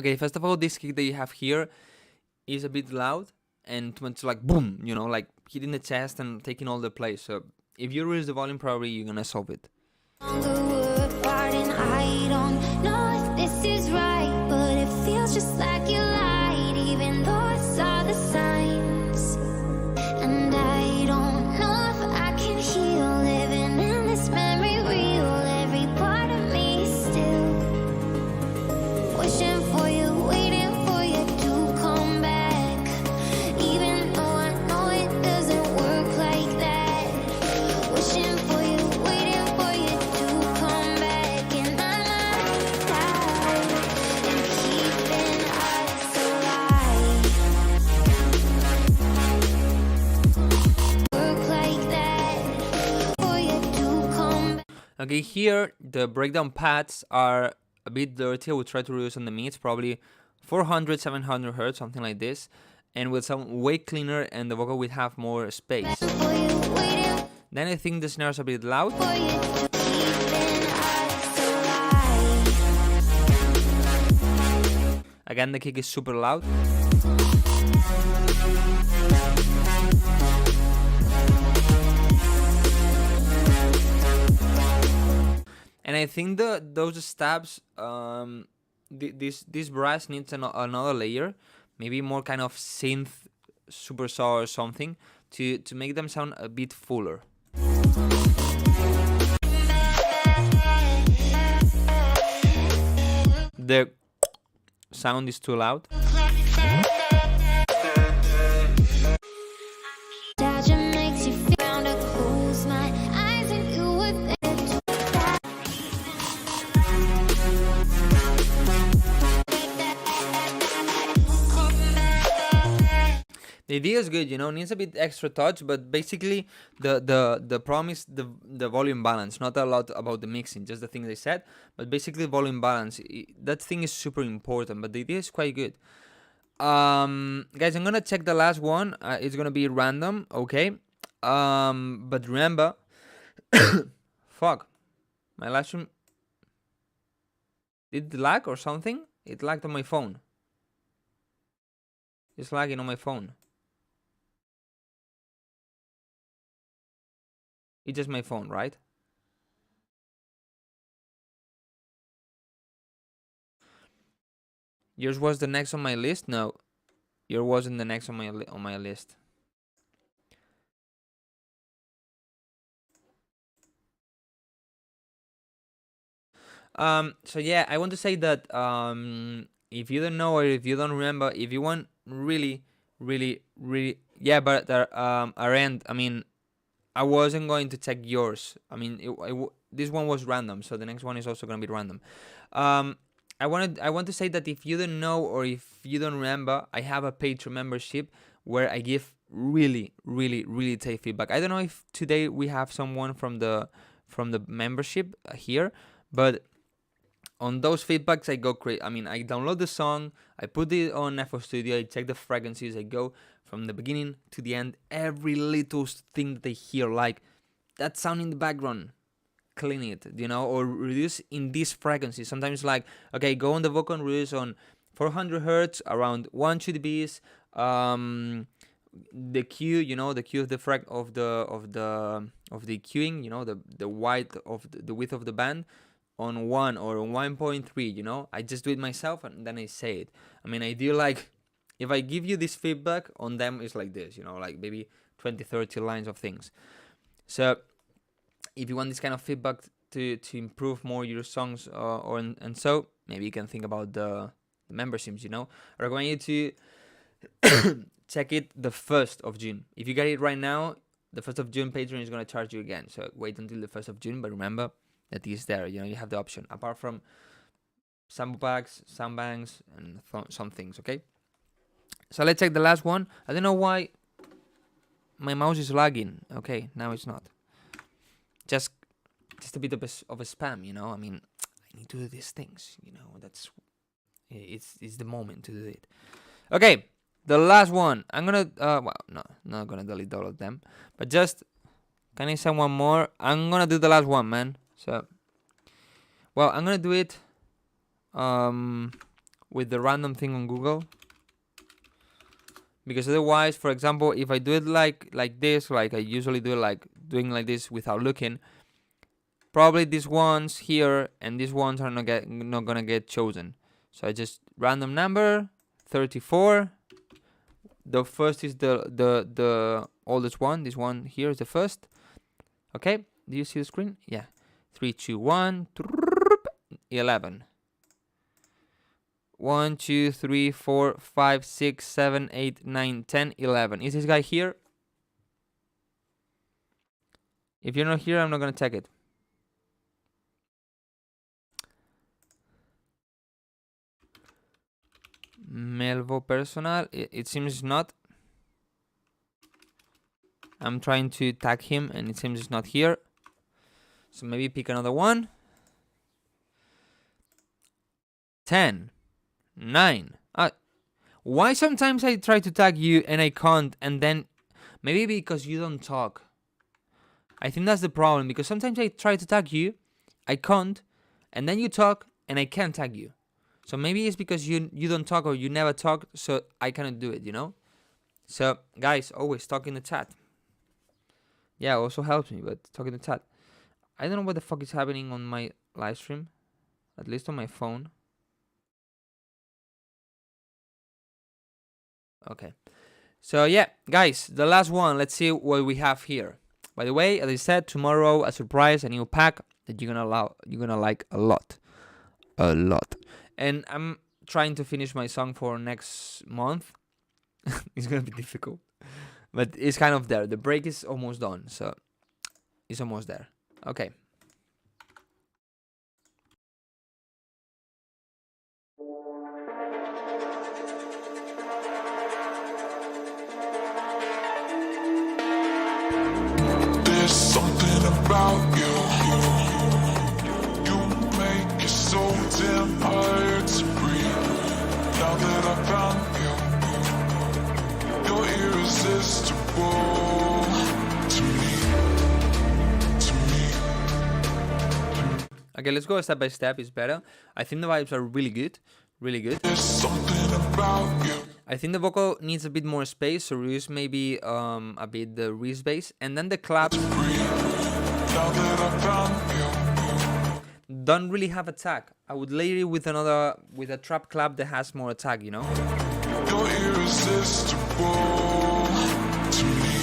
Okay, first of all, this kick that you have here is a bit loud and too much like boom, you know, like hitting the chest and taking all the place. So if you raise the volume, probably you're gonna solve it. Longer we're apart and I don't know if this is right, but it feels just like you lied, even though I saw the signs. And I don't know if I can heal living in this memory reel. Every part of me is still wishing for you, waiting for you to come back, even though I know it doesn't work like that. Wishing for you, waiting for you to come back, and I'm alive and keeping us alive. Work like that for you to come back. Okay, here the breakdown pads are a bit dirty. I will try to reduce on the mids, probably 400, 700 hertz, something like this, and with some way cleaner, and the vocal will have more space. For you, waiting Then I think the snares are a bit loud. for you to keeping us alive. Again, the kick is super loud. And I think those stabs, this brass needs another layer, maybe more kind of synth super saw or something to make them sound a bit fuller. The sound is too loud. That just makes you feel to close my eyes and you were there to that. The idea is good, you know, needs a bit extra touch, but basically the problem is the volume balance. Not a lot about the mixing, just the things I said, but basically volume balance. That thing is super important, but the idea is quite good. Guys, I'm gonna check the last one. It's gonna be random, okay? But remember, fuck, my last stream, did it lag or something? It lagged on my phone. It's lagging on my phone. It's just my phone, right? Yours was the next on my list? No, yours wasn't the next on my list. So yeah, I want to say that if you don't know or if you don't remember, if you want really, yeah, but our end, I mean, I wasn't going to check yours. I mean, this one was random, so the next one is also going to be random. I want to say that if you don't know or if you don't remember, I have a Patreon membership where I give really tight feedback. I don't know if today we have someone from the membership here, but on those feedbacks I go crazy. I mean, I download the song, I put it on FL Studio, I check the frequencies, I go from the beginning to the end, every little thing that I hear, like that sound in the background, clean it, you know, or reduce in this frequency. Sometimes like, okay, go on the vocal and reduce on 400 hertz around 1-2 dBs. The Q, you know, the Q of the queuing, you know, the width of the width of the band on 1 or 1.3, you know. I just do it myself and then I say it. I mean, I do like, if I give you this feedback on them, it's like this, you know, like maybe 20-30 lines of things. So if you want this kind of feedback to improve more your songs and so maybe you can think about the memberships, you know. I recommend you to check it the 1st of June. If you get it right now, the 1st of June Patreon is going to charge you again. So wait until the 1st of June, but remember that is there, you know, you have the option apart from sample packs, some banks and some things, okay? So let's check the last one. I don't know why my mouse is lagging. Okay, now it's not. Just a bit of a spam, you know. I mean, I need to do these things, you know. That's it's the moment to do it. Okay, the last one. I'm gonna well, no, not gonna delete all of them, but just can I send one more? I'm gonna do the last one, man. So, well, I'm gonna do it with the random thing on Google. Because otherwise, for example, if I do it like this, like I usually do it, like doing like this without looking, probably these ones here and these ones are not gonna get chosen. So I just random number 34. The first is the oldest one. This one here is the first. Okay, do you see the screen? Yeah. 3, 2, 1, 11. 1, 2, 3, 4, 5, 6, 7, 8, 9, 10, 11. Is this guy here? If you're not here, I'm not gonna check it. Melvo personal. It seems not. I'm trying to tag him and it seems it's not here. So maybe pick another one. 10, 9. Why sometimes I try to tag you and I can't, and then maybe because you don't talk. I think that's the problem, because sometimes I try to tag you, I can't, and then you talk and I can't tag you. So maybe it's because you don't talk or you never talk, so I cannot do it, you know? So guys, always talk in the chat. Yeah, it also helps me, but talk in the chat. I don't know what the fuck is happening on my live stream, at least on my phone. Okay. So yeah, guys, the last one. Let's see what we have here. By the way, as I said, tomorrow a surprise, a new pack that you're gonna like a lot. And I'm trying to finish my song for next month. It's gonna be difficult, but it's kind of there. The break is almost done, so it's almost there. Okay. There's something about you. You make it so damn hard to breathe. Now that I found you, you're irresistible to me. Okay, let's go step by step. It's better. I think the vibes are really good. Really good. There's something about you. I think the vocal needs a bit more space, so use maybe a bit the wrist bass, and then the clap don't really have attack. I would layer it with a trap clap that has more attack, you know? You're irresistible to me.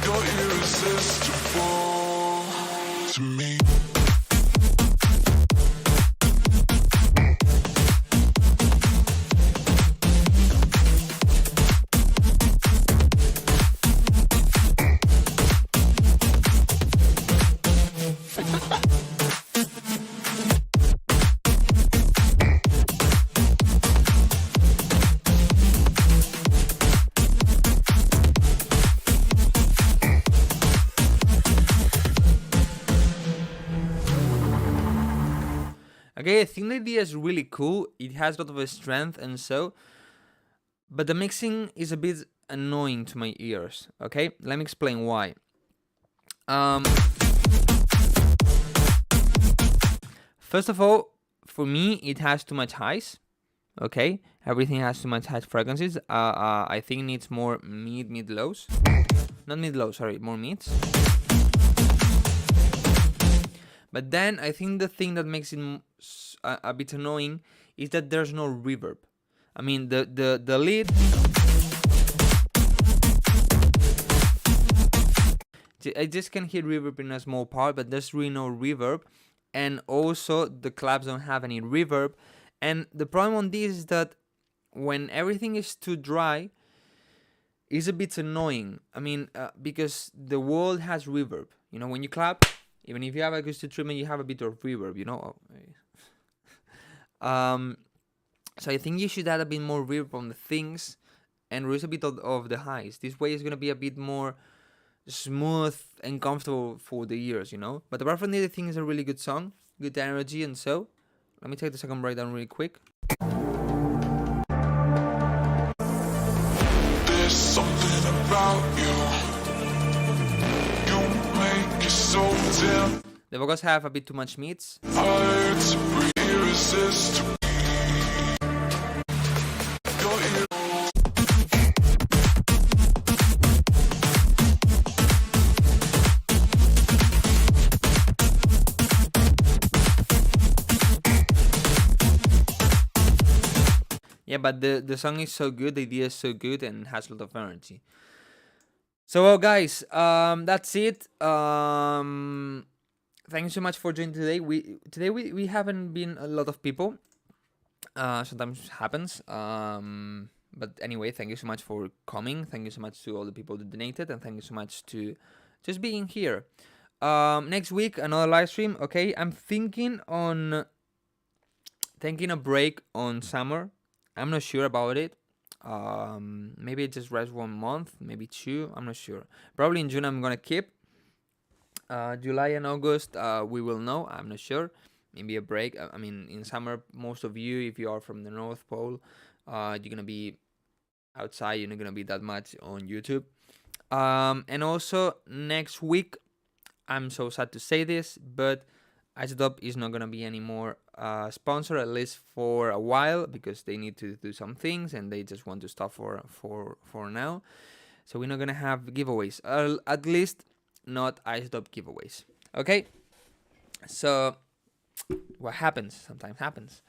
You're irresistible to me. Okay, I think the idea is really cool. It has a lot of strength and so, but the mixing is a bit annoying to my ears. Okay, let me explain why. First of all, for me, it has too much highs. Okay, everything has too much high frequencies. I think it needs more mid lows. Not mid lows, sorry, more mids. But then I think the thing that makes it a bit annoying is that there's no reverb. I mean, the lead, I just can hear reverb in a small part, but there's really no reverb. And also the claps don't have any reverb. And the problem on this is that when everything is too dry, it's a bit annoying. I mean, because the world has reverb. You know, when you clap, even if you have acoustic treatment, you have a bit of reverb, you know. So I think you should add a bit more reverb on the things and reduce a bit of the highs. This way it's going to be a bit more smooth and comfortable for the ears, you know. But apart from that, I think it's a really good song, good energy, and so let me take the second breakdown really quick. There's something damn The vocals have a bit too much meats. hard to breathe. Irresistible. Your ear. Yeah, but the song is so good, the idea is so good, and has a lot of energy. So, well, guys, that's it. Thank you so much for joining today. We haven't been a lot of people. Sometimes it happens. But anyway, thank you so much for coming. Thank you so much to all the people that donated, and thank you so much to just being here. Next week, another live stream. Okay, I'm thinking on taking a break on summer. I'm not sure about it. Maybe it just rest 1 month, maybe 2. I'm not sure. Probably in June I'm gonna keep. July and August we will know. I'm not sure. Maybe a break. I mean, in summer, most of you, if you are from the North Pole, you're gonna be outside. You're not gonna be that much on YouTube. And also next week, I'm so sad to say this, but Isotop is not gonna be any more sponsor, at least for a while, because they need to do some things and they just want to stop for now. So we're not gonna have giveaways, at least not Isotop giveaways. Okay, so what happens sometimes happens.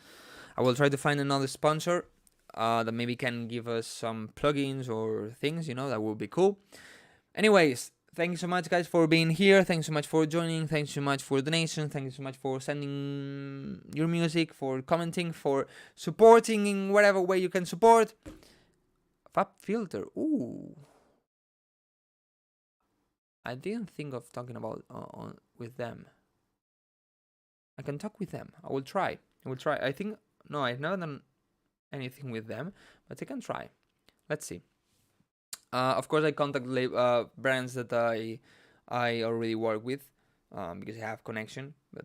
I will try to find another sponsor that maybe can give us some plugins or things, you know, that would be cool. Anyways, thank you so much, guys, for being here. Thanks so much for joining. Thanks so much for donations. Thank you so much for sending your music, for commenting, for supporting in whatever way you can support. Fab Filter. Ooh. I didn't think of talking about with them. I can talk with them. I will try. I think, no, I've never done anything with them, but I can try. Let's see. Of course, I contact brands that I already work with because I have connection. But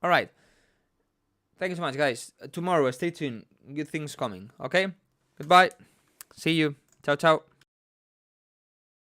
all right, thank you so much, guys. Tomorrow, stay tuned. Good things coming. Okay, goodbye. See you. Ciao, ciao.